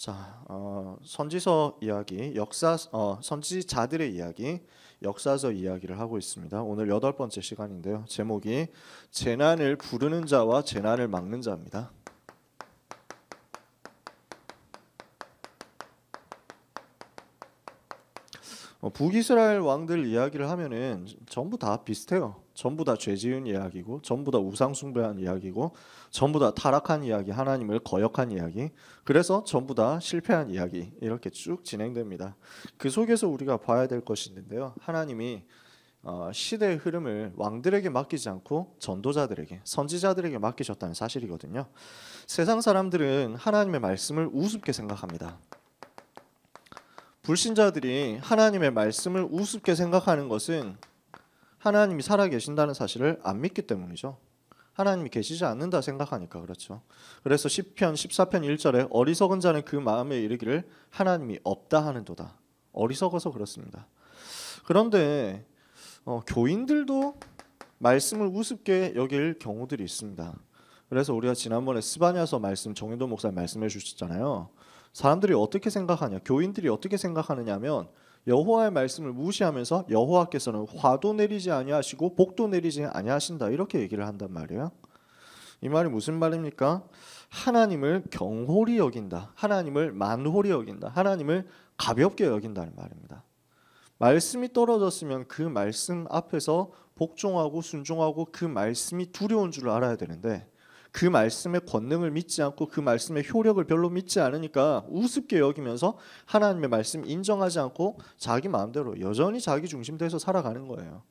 자, 선지서 이야기, 선지자들의 이야기, 역사서 이야기를 하고 있습니다. 오늘 8번째 시간인데요. 제목이 재난을 부르는 자와 재난을 막는 자입니다. 북이스라엘 왕들 이야기를 하면은 전부 다 비슷해요. 전부 다 죄 지은 이야기고, 전부 다 우상 숭배한 이야기고, 전부 다 타락한 이야기, 하나님을 거역한 이야기. 그래서 전부 다 실패한 이야기 이렇게 쭉 진행됩니다. 그 속에서 우리가 봐야 될 것이 있는데요. 하나님이 시대의 흐름을 왕들에게 맡기지 않고 전도자들에게, 선지자들에게 맡기셨다는 사실이거든요. 세상 사람들은 하나님의 말씀을 우습게 생각합니다. 불신자들이 하나님의 말씀을 우습게 생각하는 것은 하나님이 살아계신다는 사실을 안 믿기 때문이죠. 하나님이 계시지 않는다 생각하니까 그렇죠. 그래서 시편 14편 1절에 어리석은 자는 그 마음에 이르기를 하나님이 없다 하는도다. 어리석어서 그렇습니다. 그런데 교인들도 말씀을 우습게 여길 경우들이 있습니다. 그래서 우리가 지난번에 스바냐서 말씀 정인도 목사님 말씀해 주셨잖아요. 사람들이 어떻게 생각하냐, 교인들이 어떻게 생각하느냐면 여호와의 말씀을 무시하면서 여호와께서는 화도 내리지 아니하시고 복도 내리지 아니하신다 이렇게 얘기를 한단 말이에요. 이 말이 무슨 말입니까? 하나님을 경홀히 여긴다, 하나님을 만홀히 여긴다, 하나님을 가볍게 여긴다는 말입니다. 말씀이 떨어졌으면 그 말씀 앞에서 복종하고 순종하고 그 말씀이 두려운 줄 알아야 되는데 그 말씀의 권능을 믿지 않고 그 말씀의 효력을 별로 믿지 않으니까 우습게 여기면서 하나님의 말씀 인정하지 않고 자기 마음대로 여전히 자기 중심돼서 살아가는 거예요.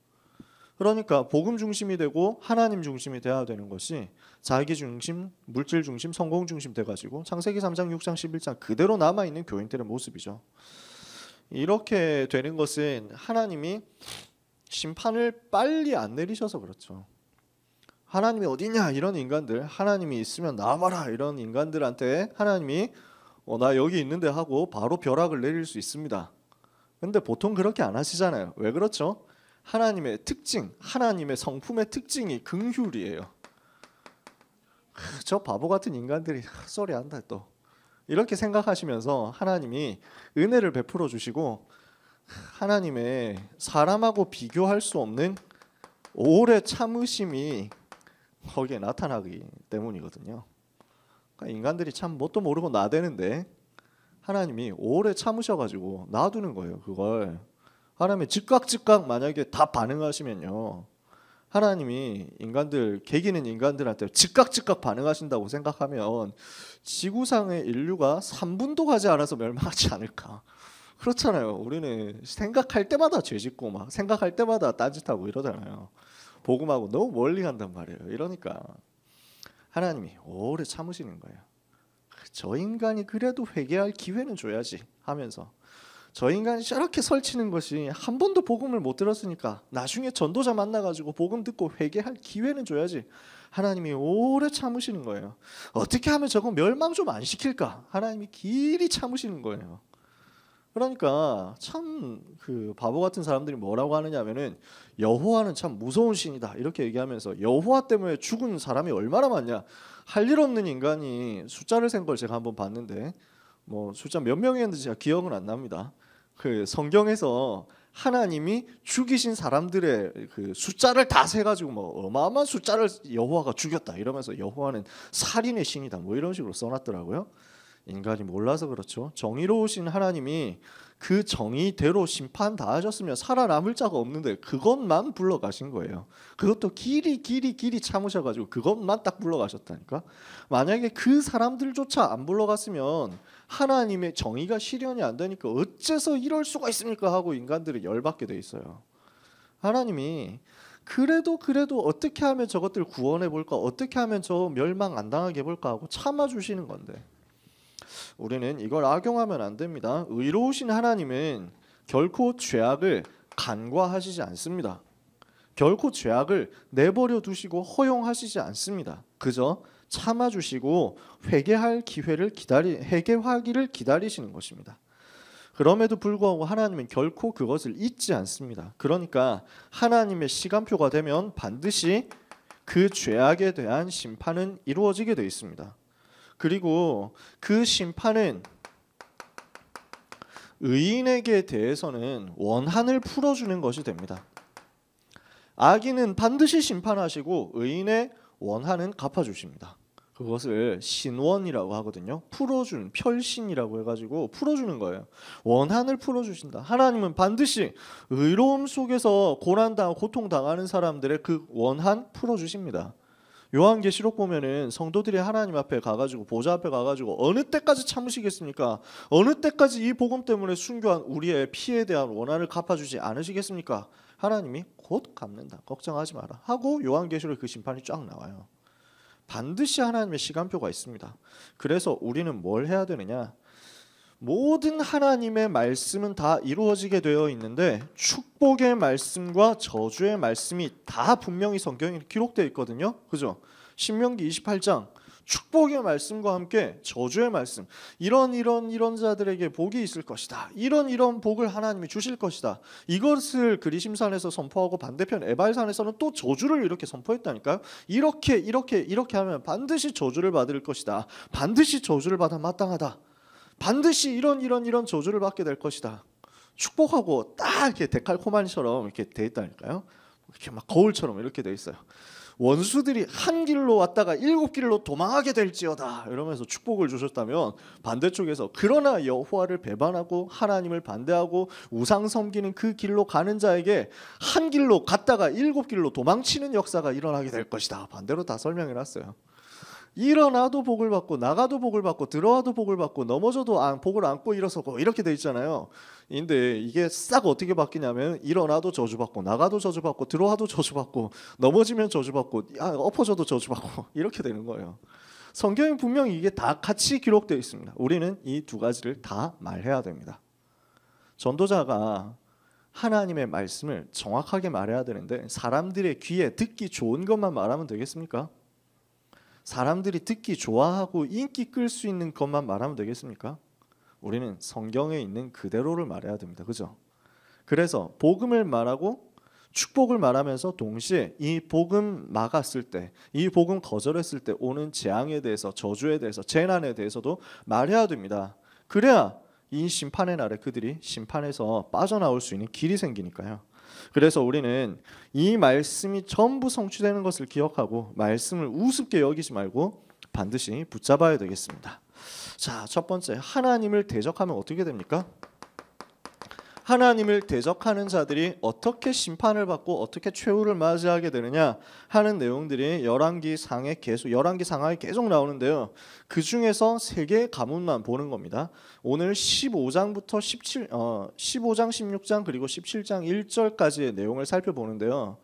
그러니까 복음 중심이 되고 하나님 중심이 돼야 되는 것이 자기 중심, 물질 중심, 성공 중심 돼가지고 창세기 3장, 6장, 11장 그대로 남아있는 교인들의 모습이죠. 이렇게 되는 것은 하나님이 심판을 빨리 안 내리셔서 그렇죠. 하나님이 어디냐 이런 인간들, 하나님이 있으면 나와봐라 이런 인간들한테 하나님이 나 여기 있는데 하고 바로 벼락을 내릴 수 있습니다. 근데 보통 그렇게 안 하시잖아요. 왜 그렇죠? 하나님의 특징, 하나님의 성품의 특징이 긍휼이에요. 저 바보 같은 인간들이 헛소리 한다 또 이렇게 생각하시면서 하나님이 은혜를 베풀어 주시고 하나님의 사람하고 비교할 수 없는 오래 참으심이 거기에 나타나기 때문이거든요. 그러니까 인간들이 참 뭣도 모르고 나대는데 하나님이 오래 참으셔가지고 놔두는 거예요. 그걸 하나님이 즉각 만약에 다 반응하시면요, 하나님이 인간들 개기는 인간들한테 즉각 반응하신다고 생각하면 지구상의 인류가 3분도 가지 않아서 멸망하지 않을까. 그렇잖아요. 우리는 생각할 때마다 죄짓고 막 생각할 때마다 딴짓하고 이러잖아요. 복음하고 너무 멀리 간단 말이에요. 이러니까 하나님이 오래 참으시는 거예요. 저 인간이 그래도 회개할 기회는 줘야지 하면서 저 인간이 저렇게 설치는 것이 한 번도 복음을 못 들었으니까 나중에 전도자 만나가지고 복음 듣고 회개할 기회는 줘야지 하나님이 오래 참으시는 거예요. 어떻게 하면 저거 멸망 좀 안 시킬까? 하나님이 길이 참으시는 거예요. 그러니까 참 그 바보 같은 사람들이 뭐라고 하느냐면은 여호와는 참 무서운 신이다 이렇게 얘기하면서 여호와 때문에 죽은 사람이 얼마나 많냐. 할 일 없는 인간이 숫자를 센 걸 제가 한번 봤는데 뭐 숫자 몇 명이었는지 제가 기억은 안 납니다. 그 성경에서 하나님이 죽이신 사람들의 그 숫자를 다 세가지고 뭐 어마어마한 숫자를 여호와가 죽였다 이러면서 여호와는 살인의 신이다 뭐 이런 식으로 써놨더라고요. 인간이 몰라서 그렇죠. 정의로우신 하나님이 그 정의대로 심판 다 하셨으면 살아남을 자가 없는데 그것만 불러가신 거예요. 그것도 길이 참으셔가지고 그것만 딱 불러가셨다니까. 만약에 그 사람들조차 안 불러갔으면 하나님의 정의가 실현이 안 되니까 어째서 이럴 수가 있습니까 하고 인간들이 열받게 돼 있어요. 하나님이 그래도 어떻게 하면 저것들 구원해 볼까, 어떻게 하면 저 멸망 안 당하게 해볼까 하고 참아주시는 건데 우리는 이걸 악용하면 안 됩니다. 의로우신 하나님은 결코 죄악을 간과하시지 않습니다. 결코 죄악을 내버려 두시고 허용하시지 않습니다. 그저 참아주시고 회개하기를 기다리시는 것입니다. 그럼에도 불구하고 하나님은 결코 그것을 잊지 않습니다. 그러니까 하나님의 시간표가 되면 반드시 그 죄악에 대한 심판은 이루어지게 되어 있습니다. 그리고 그 심판은 의인에게 대해서는 원한을 풀어주는 것이 됩니다. 악인은 반드시 심판하시고 의인의 원한은 갚아주십니다. 그것을 신원이라고 하거든요. 풀어주는, 펼신이라고 해가지고 풀어주는 거예요. 원한을 풀어주신다. 하나님은 반드시 의로움 속에서 고난당하고 고통당하는 사람들의 그 원한 풀어주십니다. 요한계시록 보면은 성도들이 하나님 앞에 가가지고 보좌 앞에 가가지고 어느 때까지 참으시겠습니까? 어느 때까지 이 복음 때문에 순교한 우리의 피에 대한 원한을 갚아주지 않으시겠습니까? 하나님이 곧 갚는다. 걱정하지 마라 하고 요한계시록 그 심판이 쫙 나와요. 반드시 하나님의 시간표가 있습니다. 그래서 우리는 뭘 해야 되느냐? 모든 하나님의 말씀은 다 이루어지게 되어 있는데 축복의 말씀과 저주의 말씀이 다 분명히 성경에 기록되어 있거든요. 그죠? 신명기 28장 축복의 말씀과 함께 저주의 말씀, 이런 자들에게 복이 있을 것이다. 이런 복을 하나님이 주실 것이다. 이것을 그리심산에서 선포하고 반대편 에발산에서는 또 저주를 이렇게 선포했다니까요. 이렇게 하면 반드시 저주를 받을 것이다. 반드시 저주를 받아 마땅하다. 반드시 이런 저주를 받게 될 것이다. 축복하고 딱 이렇게 데칼코마니처럼 이렇게 돼 있다니까요. 이렇게 막 거울처럼 이렇게 돼 있어요. 원수들이 한 길로 왔다가 7길로 도망하게 될지어다 이러면서 축복을 주셨다면, 반대쪽에서 그러나 여호와를 배반하고 하나님을 반대하고 우상 섬기는 그 길로 가는 자에게 한 길로 갔다가 7길로 도망치는 역사가 일어나게 될 것이다. 반대로 다 설명해 놨어요. 일어나도 복을 받고 나가도 복을 받고 들어와도 복을 받고 넘어져도 복을 안고 일어서고 이렇게 돼 있잖아요. 근데 이게 싹 어떻게 바뀌냐면 일어나도 저주받고 나가도 저주받고 들어와도 저주받고 넘어지면 저주받고 엎어져도 저주받고 이렇게 되는 거예요. 성경에 분명히 이게 다 같이 기록되어 있습니다. 우리는 이 두 가지를 다 말해야 됩니다. 전도자가 하나님의 말씀을 정확하게 말해야 되는데 사람들의 귀에 듣기 좋은 것만 말하면 되겠습니까? 사람들이 듣기 좋아하고 인기 끌 수 있는 것만 말하면 되겠습니까? 우리는 성경에 있는 그대로를 말해야 됩니다. 그죠? 그래서 복음을 말하고 축복을 말하면서 동시에 이 복음 막았을 때, 이 복음 거절했을 때 오는 재앙에 대해서, 저주에 대해서, 재난에 대해서도 말해야 됩니다. 그래야 이 심판의 날에 그들이 심판에서 빠져나올 수 있는 길이 생기니까요. 그래서 우리는 이 말씀이 전부 성취되는 것을 기억하고 말씀을 우습게 여기지 말고 반드시 붙잡아야 되겠습니다. 자, 첫 번째, 하나님을 대적하면 어떻게 됩니까? 하나님을 대적하는 자들이 어떻게 심판을 받고 어떻게 최후를 맞이하게 되느냐 하는 내용들이 열왕기상에 계속 나오는데요. 그 중에서 3개의 가문만 보는 겁니다. 오늘 15장부터 15장, 16장 그리고 17장 1절까지의 내용을 살펴보는데요.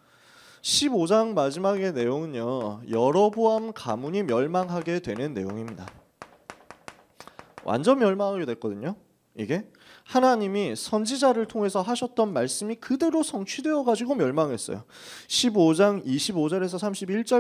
15장 마지막의 내용은요, 여로보암 가문이 멸망하게 되는 내용입니다. 완전 멸망하게 됐거든요. 이게 하나님이 선지자를 통해서 하셨던 말씀이 그대로 성취되어 가지고 멸망했어요. 15장 25절에서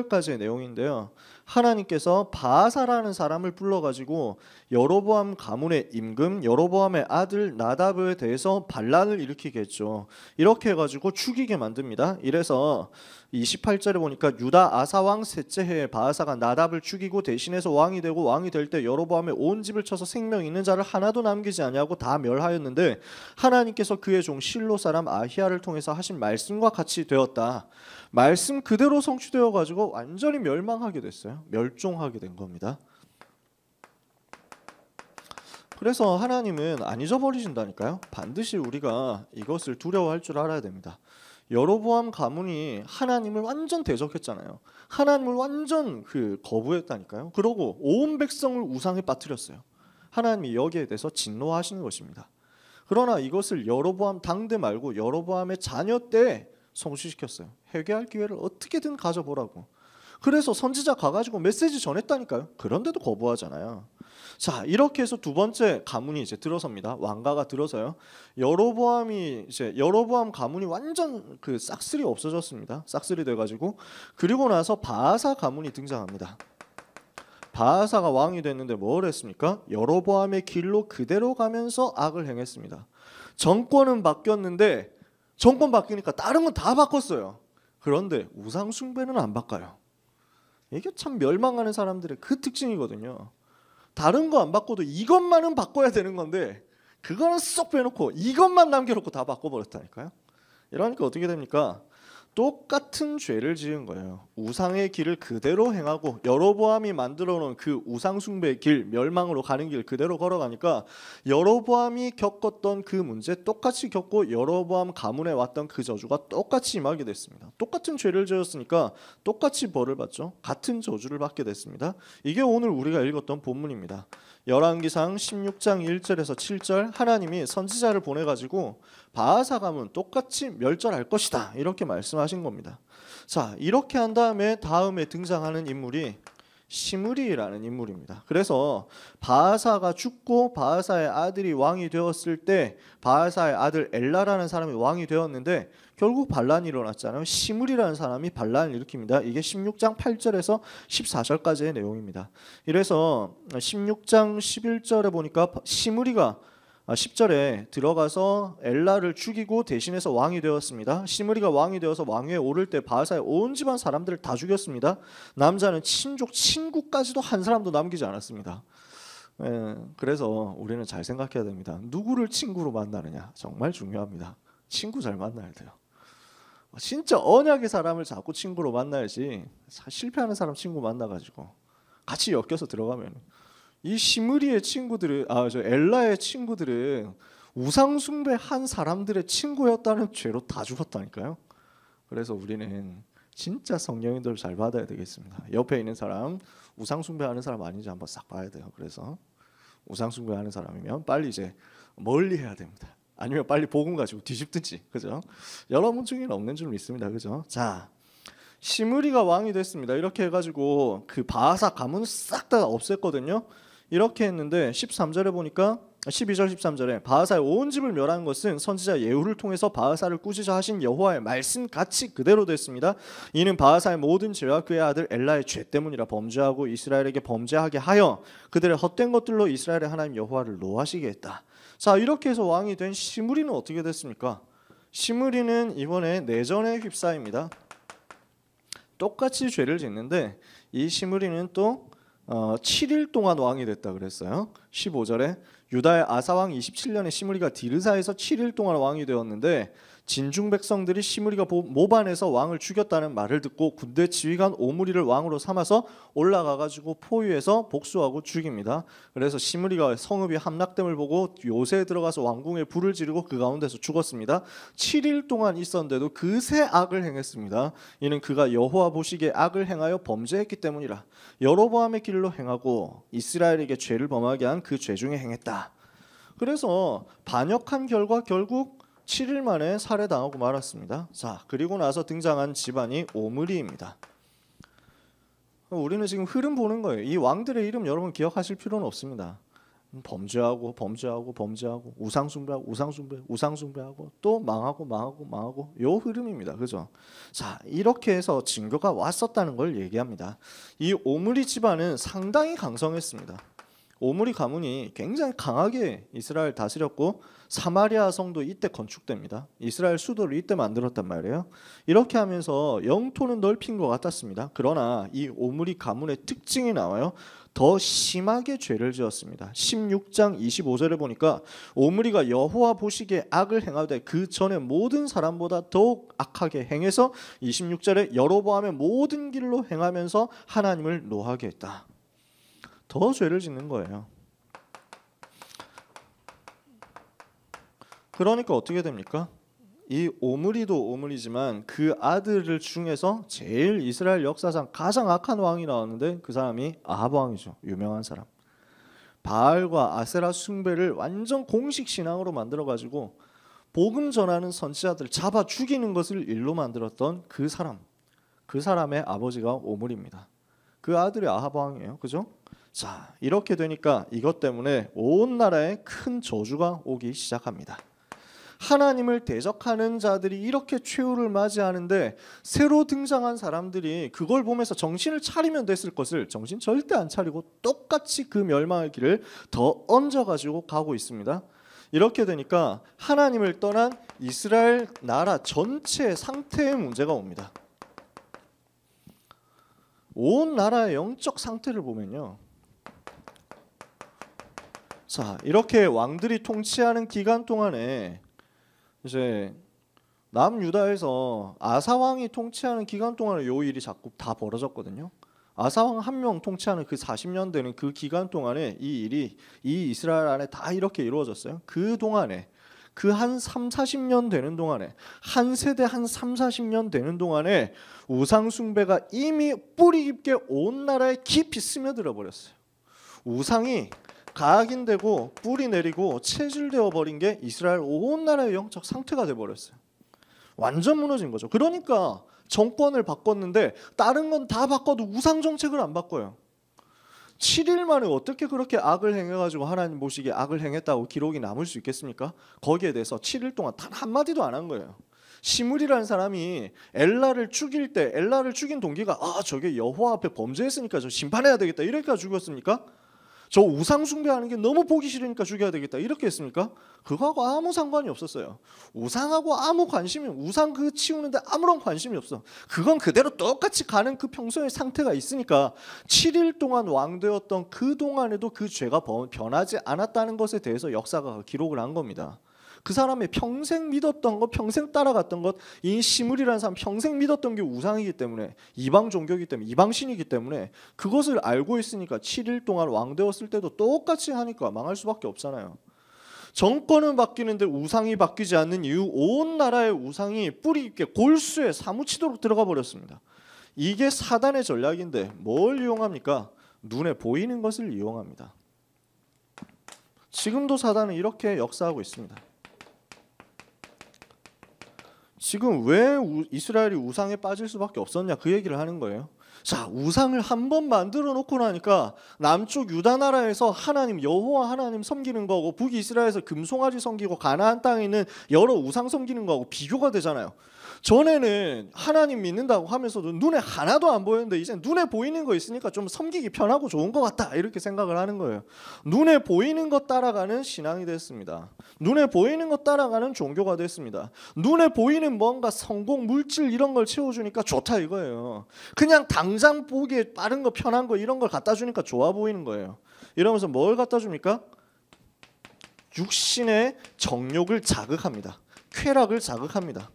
31절까지의 내용인데요. 하나님께서 바아사라는 사람을 불러가지고 여로보암 가문의 임금 여로보암의 아들 나답에 대해서 반란을 일으키게 했죠. 이렇게 해가지고 죽이게 만듭니다. 이래서 28절에 보니까 유다 아사왕 셋째 해에 바아사가 나답을 죽이고 대신해서 왕이 되고 왕이 될 때 여로보암의 온 집을 쳐서 생명 있는 자를 하나도 남기지 아니하고 다 멸하였는데 하나님께서 그의 종 실로 사람 아히야를 통해서 하신 말씀과 같이 되었다. 말씀 그대로 성취되어 가지고 완전히 멸망하게 됐어요. 멸종하게 된 겁니다. 그래서 하나님은 안 잊어버리신다니까요. 반드시 우리가 이것을 두려워할 줄 알아야 됩니다. 여로보암 가문이 하나님을 완전 대적했잖아요. 하나님을 완전 거부했다니까요. 그러고 온 백성을 우상에 빠뜨렸어요. 하나님이 여기에 대해서 진노하시는 것입니다. 그러나 이것을 여로보암 당대 말고 여로보암의 자녀 때 성취시켰어요. 회개할 기회를 어떻게든 가져보라고. 그래서 선지자 가가지고 메시지 전했다니까요. 그런데도 거부하잖아요. 자, 이렇게 해서 두 번째 가문이 이제 들어섭니다. 왕가가 들어서요. 여로보암 가문이 완전 싹쓸이 없어졌습니다. 싹쓸이 돼가지고 그리고 나서 바아사 가문이 등장합니다. 바아사가 왕이 됐는데 뭘 했습니까? 여로보암의 길로 그대로 가면서 악을 행했습니다. 정권은 바뀌었는데 정권 바뀌니까 다른 건 다 바꿨어요. 그런데 우상 숭배는 안 바꿔요. 이게 참 멸망하는 사람들의 그 특징이거든요. 다른 거 안 바꿔도 이것만은 바꿔야 되는 건데 그거는 쏙 빼놓고 이것만 남겨놓고 다 바꿔버렸다니까요. 이러니까 어떻게 됩니까? 똑같은 죄를 지은 거예요. 우상의 길을 그대로 행하고 여로보암이 만들어놓은 그 우상숭배의 길, 멸망으로 가는 길 그대로 걸어가니까 여로보암이 겪었던 그 문제 똑같이 겪고 여로보암 가문에 왔던 그 저주가 똑같이 임하게 됐습니다. 똑같은 죄를 지었으니까 똑같이 벌을 받죠. 같은 저주를 받게 됐습니다. 이게 오늘 우리가 읽었던 본문입니다. 열왕기상 16장 1절에서 7절 하나님이 선지자를 보내가지고 바하사 가문 똑같이 멸절할 것이다 이렇게 말씀하신 겁니다. 자, 이렇게 한 다음에 등장하는 인물이 시므리라는 인물입니다. 그래서 바하사가 죽고 바하사의 아들이 왕이 되었을 때 바하사의 아들 엘라라는 사람이 왕이 되었는데 결국 반란이 일어났잖아요. 시므리라는 사람이 반란을 일으킵니다. 이게 16장 8절에서 14절까지의 내용입니다. 이래서 16장 11절에 보니까 시므리가 10절에 들어가서 엘라를 죽이고 대신해서 왕이 되었습니다. 시므리가 왕이 되어서 왕위에 오를 때 바하사의 온 집안 사람들을 다 죽였습니다. 남자는 친족, 친구까지도 한 사람도 남기지 않았습니다. 그래서 우리는 잘 생각해야 됩니다. 누구를 친구로 만나느냐 정말 중요합니다. 친구 잘 만나야 돼요. 진짜 언약의 사람을 자꾸 친구로 만나야지 실패하는 사람 친구 만나가지고 같이 엮여서 들어가면 이 시므리의 친구들은 저 엘라의 친구들은 우상숭배한 사람들의 친구였다는 죄로 다 죽었다니까요. 그래서 우리는 진짜 성령인들 잘 받아야 되겠습니다. 옆에 있는 사람 우상숭배하는 사람 아닌지 한번 싹 봐야 돼요. 그래서 우상숭배하는 사람이면 빨리 이제 멀리 해야 됩니다. 아니면 빨리 복음 가지고 뒤집든지, 그죠? 여러분 중에는 없는 줄 믿습니다, 그죠? 자, 시므리가 왕이 됐습니다. 이렇게 해가지고 그 바하사 가문을 싹 다 없앴거든요. 이렇게 했는데 13절에 보니까 12절 13절에 바하사의 온 집을 멸한 것은 선지자 예후를 통해서 바하사를 꾸짖어 하신 여호와의 말씀 같이 그대로 됐습니다. 이는 바하사의 모든 죄와 그의 아들 엘라의 죄 때문이라 범죄하고 이스라엘에게 범죄하게 하여 그들의 헛된 것들로 이스라엘의 하나님 여호와를 노하시게 했다. 자, 이렇게 해서 왕이 된 시므리는 어떻게 됐습니까? 시므리는 이번에 내전에 휩싸입니다. 똑같이 죄를 짓는데 이 시므리는 또 7일 동안 왕이 됐다 그랬어요. 15절에 유다의 아사왕 27년에 시므리가 디르사에서 7일 동안 왕이 되었는데 진중 백성들이 시므리가 모반에서 왕을 죽였다는 말을 듣고 군대 지휘관 오므리를 왕으로 삼아서 올라가가지고 포위해서 복수하고 죽입니다. 그래서 시므리가 성읍이 함락됨을 보고 요새에 들어가서 왕궁에 불을 지르고 그 가운데서 죽었습니다. 7일 동안 있었는데도 그새 악을 행했습니다. 이는 그가 여호와 보시기에 악을 행하여 범죄했기 때문이라. 여로보암의 길로 행하고 이스라엘에게 죄를 범하게 한 그 죄 중에 행했다. 그래서 반역한 결과 결국 7일 만에 살해당하고 말았습니다. 자, 그리고 나서 등장한 집안이 오므리입니다. 우리는 지금 흐름 보는 거예요. 이 왕들의 이름 여러분 기억하실 필요는 없습니다. 범죄하고 우상숭배하고 또 망하고 요 흐름입니다. 그죠? 자, 이렇게 해서 증거가 왔었다는 걸 얘기합니다. 이 오므리 집안은 상당히 강성했습니다. 오므리 가문이 굉장히 강하게 이스라엘 다스렸고 사마리아 성도 이때 건축됩니다. 이스라엘 수도를 이때 만들었단 말이에요. 이렇게 하면서 영토는 넓힌 것 같았습니다. 그러나 이 오므리 가문의 특징이 나와요. 더 심하게 죄를 지었습니다. 16장 25절에 보니까 오므리가 여호와 보시기에 악을 행하되 그 전에 모든 사람보다 더욱 악하게 행해서 26절에 여로보암의 모든 길로 행하면서 하나님을 노하게 했다. 더 죄를 짓는 거예요. 그러니까 어떻게 됩니까? 이 오므리도 오므리지만 그 아들 중에서 제일 이스라엘 역사상 가장 악한 왕이 나왔는데 그 사람이 아합 왕이죠. 유명한 사람. 바알과 아세라 숭배를 완전 공식 신앙으로 만들어가지고 복음 전하는 선지자들 잡아 죽이는 것을 일로 만들었던 그 사람. 그 사람의 아버지가 오므리입니다. 그 아들이 아합 왕이에요. 그죠? 자, 이렇게 되니까 이것 때문에 온 나라에 큰 저주가 오기 시작합니다. 하나님을 대적하는 자들이 이렇게 최후를 맞이하는데 새로 등장한 사람들이 그걸 보면서 정신을 차리면 됐을 것을 정신 절대 안 차리고 똑같이 그 멸망의 길을 더 얹어가지고 가고 있습니다. 이렇게 되니까 하나님을 떠난 이스라엘 나라 전체의 상태의 문제가 옵니다. 온 나라의 영적 상태를 보면요, 자, 이렇게 왕들이 통치하는 기간 동안에 이제 남유다에서 아사 왕이 통치하는 기간 동안에 요 일이 자꾸 다 벌어졌거든요. 아사 왕 한 명 통치하는 그 40년 되는 그 기간 동안에 이 일이 이 이스라엘 안에 다 이렇게 이루어졌어요. 그 동안에 그 한 3, 40년 되는 동안에 한 세대 한 3, 40년 되는 동안에 우상 숭배가 이미 뿌리 깊게 온 나라에 깊이 스며들어 버렸어요. 우상이 각인되고 뿌리 내리고 체질되어 버린 게 이스라엘 온 나라의 영적 상태가 돼 버렸어요. 완전 무너진 거죠. 그러니까 정권을 바꿨는데 다른 건 다 바꿔도 우상 정책을 안 바꿔요. 7일 만에 어떻게 그렇게 악을 행해가지고 하나님 보시기에 악을 행했다고 기록이 남을 수 있겠습니까? 거기에 대해서 7일 동안 단 한마디도 안 한 거예요. 시므리라는 사람이 엘라를 죽일 때 엘라를 죽인 동기가 저게 여호와 앞에 범죄했으니까 저 심판해야 되겠다 이러니까 죽였습니까? 저 우상 숭배하는 게 너무 보기 싫으니까 죽여야 되겠다 이렇게 했습니까? 그거하고 아무 상관이 없었어요. 우상하고 아무 관심이 우상 그 치우는데 아무런 관심이 없어. 그건 그대로 똑같이 가는 그 평소의 상태가 있으니까 7일 동안 왕 되었던 그 동안에도 그 죄가 변하지 않았다는 것에 대해서 역사가 기록을 한 겁니다. 그 사람의 평생 믿었던 것, 평생 따라갔던 것, 이 시므리라는 사람 평생 믿었던 게 우상이기 때문에 이방 종교이기 때문에 이방신이기 때문에 그것을 알고 있으니까 7일 동안 왕 되었을 때도 똑같이 하니까 망할 수밖에 없잖아요. 정권은 바뀌는데 우상이 바뀌지 않는 이유 온 나라의 우상이 뿌리 깊게 골수에 사무치도록 들어가 버렸습니다. 이게 사단의 전략인데 뭘 이용합니까? 눈에 보이는 것을 이용합니다. 지금도 사단은 이렇게 역사하고 있습니다. 지금 왜 이스라엘이 우상에 빠질 수밖에 없었냐 그 얘기를 하는 거예요. 자, 우상을 한번 만들어 놓고 나니까 남쪽 유다 나라에서 하나님 여호와 하나님 섬기는 거하고 북이스라엘에서 금송아지 섬기고 가나안 땅에 있는 여러 우상 섬기는 거하고 비교가 되잖아요. 전에는 하나님 믿는다고 하면서도 눈에 하나도 안 보였는데 이제 눈에 보이는 거 있으니까 좀 섬기기 편하고 좋은 것 같다 이렇게 생각을 하는 거예요. 눈에 보이는 것 따라가는 신앙이 됐습니다. 눈에 보이는 것 따라가는 종교가 됐습니다. 눈에 보이는 뭔가 성공, 물질 이런 걸 채워주니까 좋다 이거예요. 그냥 당장 보기에 빠른 거 편한 거 이런 걸 갖다 주니까 좋아 보이는 거예요. 이러면서 뭘 갖다 줍니까? 육신의 정욕을 자극합니다. 쾌락을 자극합니다.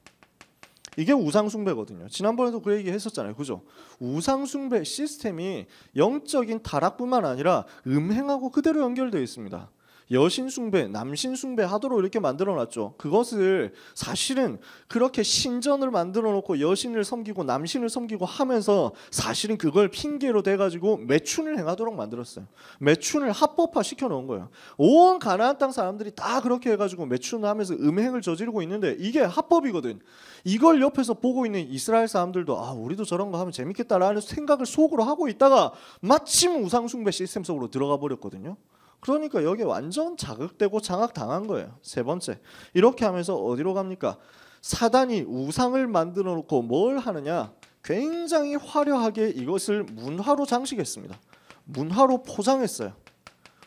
이게 우상숭배거든요. 지난번에도 그 얘기 했었잖아요. 그죠? 우상숭배 시스템이 영적인 타락뿐만 아니라 음행하고 그대로 연결되어 있습니다. 여신숭배, 남신숭배 하도록 이렇게 만들어놨죠. 그것을 사실은 그렇게 신전을 만들어놓고 여신을 섬기고 남신을 섬기고 하면서 사실은 그걸 핑계로 대가지고 매춘을 행하도록 만들었어요. 매춘을 합법화 시켜놓은 거예요. 온 가나안 땅 사람들이 다 그렇게 해가지고 매춘을 하면서 음행을 저지르고 있는데 이게 합법이거든. 이걸 옆에서 보고 있는 이스라엘 사람들도 우리도 저런 거 하면 재밌겠다라는 생각을 속으로 하고 있다가 마침 우상숭배 시스템 속으로 들어가 버렸거든요. 그러니까 여기에 완전 자극되고 장악당한 거예요. 세 번째, 이렇게 하면서 어디로 갑니까? 사단이 우상을 만들어 놓고 뭘 하느냐? 굉장히 화려하게 이것을 문화로 장식했습니다. 문화로 포장했어요.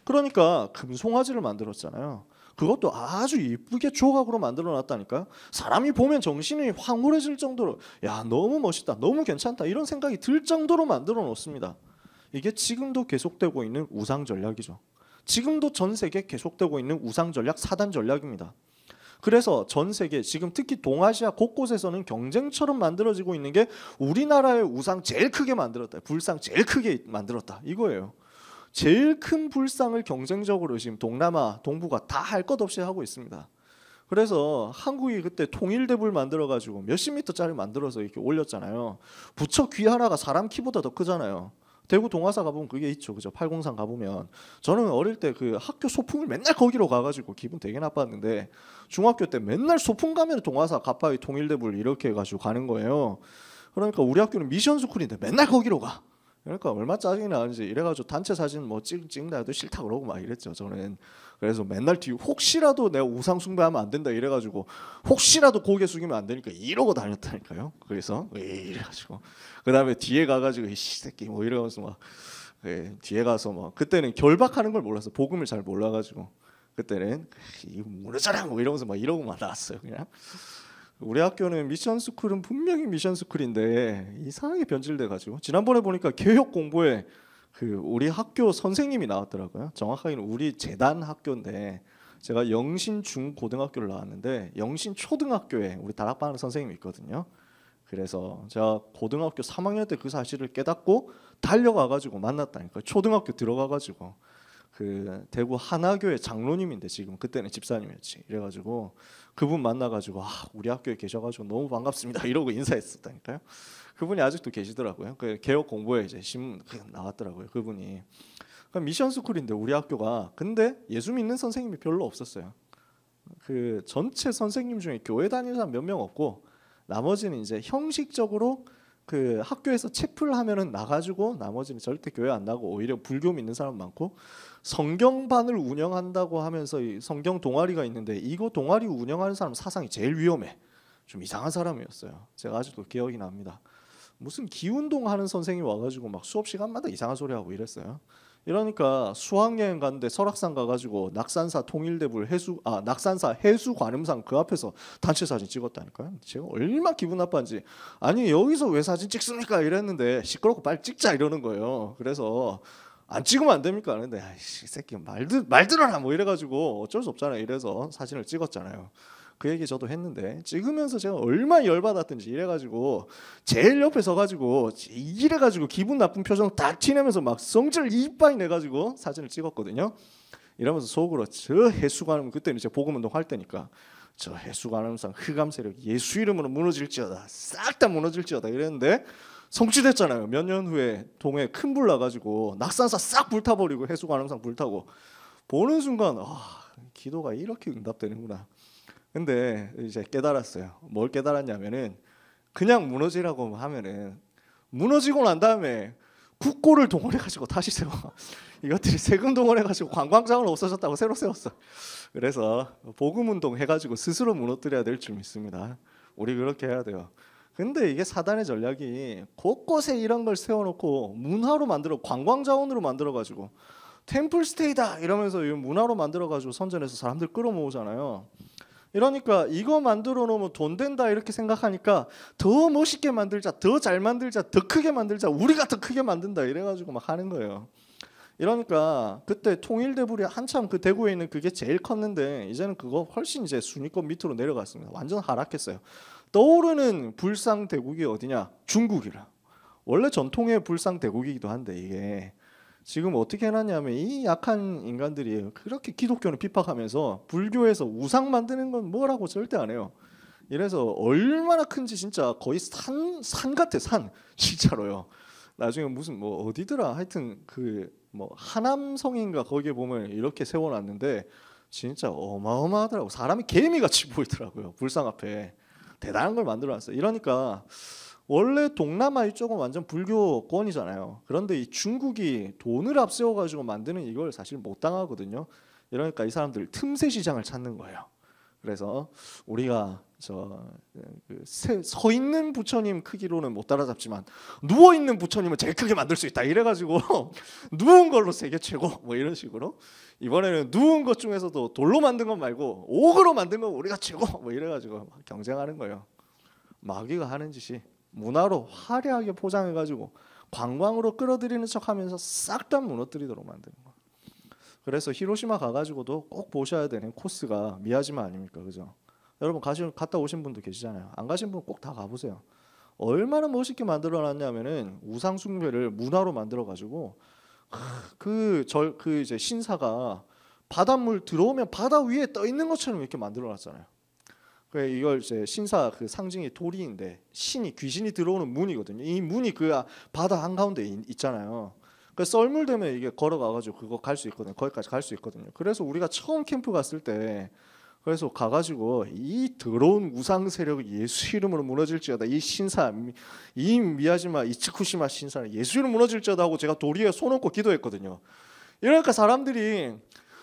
그러니까 금송아지를 만들었잖아요. 그것도 아주 이쁘게 조각으로 만들어 놨다니까요. 사람이 보면 정신이 황홀해질 정도로 야 너무 멋있다, 너무 괜찮다 이런 생각이 들 정도로 만들어 놓습니다. 이게 지금도 계속되고 있는 우상 전략이죠. 지금도 전 세계에 계속되고 있는 우상 전략, 사단 전략입니다. 그래서 전 세계 지금 특히 동아시아 곳곳에서는 경쟁처럼 만들어지고 있는 게 우리나라의 우상 제일 크게 만들었다, 불상 제일 크게 만들었다 이거예요. 제일 큰 불상을 경쟁적으로 지금 동남아, 동북아 다 할 것 없이 하고 있습니다. 그래서 한국이 그때 통일대불 만들어가지고 몇십 미터짜리 만들어서 이렇게 올렸잖아요. 부처 귀 하나가 사람 키보다 더 크잖아요. 대구 동화사 가보면 그게 있죠. 그죠? 803 가보면 저는 어릴 때 그 학교 소풍을 맨날 거기로 가가지고 기분 되게 나빴는데 중학교 때 맨날 소풍 가면 동화사, 가파이, 통일대불 이렇게 해가지고 가는 거예요. 그러니까 우리 학교는 미션 스쿨인데 맨날 거기로 가. 그러니까 얼마 짜증이 나는지 이래가지고 단체 사진 뭐 찍는다 해도 싫다 그러고 막 이랬죠 저는. 그래서 맨날 뒤 혹시라도 내가 우상 숭배하면 안 된다 이래가지고 혹시라도 고개 숙이면 안 되니까 이러고 다녔다니까요. 그래서 이래가지고 그 다음에 뒤에 가가지고 이 새끼 뭐 이러면서 막 뒤에 가서 막 그때는 결박하는 걸 몰라서 복음을 잘 몰라가지고 그때는 이거 모르잖아 뭐 이러면서 막 이러고 막 나왔어요 그냥. 우리 학교는 미션 스쿨은 분명히 미션 스쿨인데 이상하게 변질돼 가지고 지난번에 보니까 개혁 공보에 그 우리 학교 선생님이 나왔더라고요. 정확하게는 우리 재단 학교인데 제가 영신 중고등학교를 나왔는데 영신 초등학교에 우리 다락방 하는 선생님이 있거든요. 그래서 제가 고등학교 3학년 때 그 사실을 깨닫고 달려가가지고 만났다니까요. 초등학교 들어가가지고 그 대구 하나교회 장로님인데 지금 그때는 집사님이었지. 이래가지고 그분 만나가지고 우리 학교에 계셔가지고 너무 반갑습니다 이러고 인사했었다니까요. 그분이 아직도 계시더라고요. 그 개혁 공부에 이제 신문 나왔더라고요. 그분이. 그러니까 미션 스쿨인데 우리 학교가 근데 예수 믿는 선생님이 별로 없었어요. 그 전체 선생님 중에 교회 다니는 사람 몇 명 없고 나머지는 이제 형식적으로 그 학교에서 채플 하면은 나가지고 나머지는 절대 교회 안 나고 오히려 불교 믿는 사람 많고 성경반을 운영한다고 하면서 성경 동아리가 있는데 이거 동아리 운영하는 사람 사상이 제일 위험해. 좀 이상한 사람이었어요. 제가 아직도 기억이 납니다. 무슨 기운동 하는 선생님이 와가지고 막 수업 시간마다 이상한 소리 하고 이랬어요. 이러니까 수학여행 갔는데 설악산 가가지고 낙산사 통일대불 낙산사 해수관음상 그 앞에서 단체 사진 찍었다니까요. 제가 얼마나 기분 나빠한지 아니 여기서 왜 사진 찍습니까 이랬는데 시끄럽고 빨리 찍자 이러는 거예요. 그래서 안 찍으면 안 됩니까? 그런데 아이씨 새끼 말 들어라 뭐 이래가지고 어쩔 수 없잖아요. 이래서 사진을 찍었잖아요. 그 얘기 저도 했는데 찍으면서 제가 얼마나 열받았든지 이래가지고 제일 옆에 서가지고 이래가지고 기분 나쁜 표정 딱 티내면서 막 성질 이빠이 내가지고 사진을 찍었거든요. 이러면서 속으로 저 해수관음 그때는 이제 복음운동 할 때니까 저 해수관음상 흑암 세력 예수 이름으로 무너질지어다 싹 다 무너질지어다 이랬는데 성취됐잖아요. 몇 년 후에 동해 큰 불 나가지고 낙산사 싹 불타버리고 해수관음상 불타고 보는 순간 기도가 이렇게 응답되는구나. 근데 이제 깨달았어요. 뭘 깨달았냐면은 그냥 무너지라고 하면은 무너지고 난 다음에 국고를 동원해가지고 다시 세워. 이것들이 세금 동원해가지고 관광장은 없어졌다고 새로 세웠어. 그래서 복음운동 해가지고 스스로 무너뜨려야 될 줄 믿습니다. 우리 그렇게 해야 돼요. 근데 이게 사단의 전략이 곳곳에 이런 걸 세워놓고 문화로 만들어 관광자원으로 만들어가지고 템플스테이다 이러면서 문화로 만들어가지고 선전해서 사람들 끌어모으잖아요. 이러니까 이거 만들어 놓으면 돈 된다 이렇게 생각하니까 더 멋있게 만들자, 더 잘 만들자, 더 크게 만들자, 우리가 더 크게 만든다 이래가지고 막 하는 거예요. 이러니까 그때 통일대불이 한참 그 대구에 있는 그게 제일 컸는데 이제는 그거 훨씬 이제 순위권 밑으로 내려갔습니다. 완전 하락했어요. 떠오르는 불상 대국이 어디냐? 중국이라. 원래 전통의 불상 대국이기도 한데 이게 지금 어떻게 해놨냐면 이 약한 인간들이 그렇게 기독교를 핍박하면서 불교에서 우상 만드는 건 뭐라고 절대 안 해요. 이래서 얼마나 큰지 진짜 거의 산 같아 산 진짜로요. 나중에 무슨 뭐 어디더라 하여튼 그 뭐 하남성인가 거기에 보면 이렇게 세워놨는데 진짜 어마어마하더라고. 사람이 개미같이 보이더라고요. 불상 앞에 대단한 걸 만들어놨어요. 이러니까 원래 동남아 이쪽은 완전 불교권이잖아요. 그런데 이 중국이 돈을 앞세워가지고 만드는 이걸 사실 못 당하거든요. 이러니까 이 사람들 틈새 시장을 찾는 거예요. 그래서 우리가 서 있는 부처님 크기로는 못 따라잡지만 누워 있는 부처님은 제일 크게 만들 수 있다. 이래가지고 누운 걸로 세계 최고 뭐 이런 식으로 이번에는 누운 것 중에서도 돌로 만든 것 말고 옥으로 만든 건 우리가 최고 뭐 이래가지고 막 경쟁하는 거예요. 마귀가 하는 짓이 문화로 화려하게 포장해가지고 관광으로 끌어들이는 척하면서 싹 다 무너뜨리도록 만드는 거예요. 그래서 히로시마 가가지고도 꼭 보셔야 되는 코스가 미야지마 아닙니까, 그죠? 여러분 갔다 오신 분도 계시잖아요. 안 가신 분 꼭 다 가보세요. 얼마나 멋있게 만들어놨냐면은 우상 숭배를 문화로 만들어가지고 그 이제 신사가 바닷물 들어오면 바다 위에 떠 있는 것처럼 이렇게 만들어놨잖아요. 이걸 이제 신사 그 상징이 돌이인데 귀신이 들어오는 문이거든요. 이 문이 그 바다 한가운데 있잖아요. 그 썰물 되면 이게 걸어가가지고 그거 갈 수 있거든요. 거기까지 갈 수 있거든요. 그래서 우리가 처음 캠프 갔을 때 그래서 가가지고 이 더러운 우상 세력이 예수 이름으로 무너질지어다. 이 신사 이 미야지마 이츠쿠시마 신사는 예수 이름 무너질지어다 하고 제가 돌 위에 손 얹고 기도했거든요. 이러니까 사람들이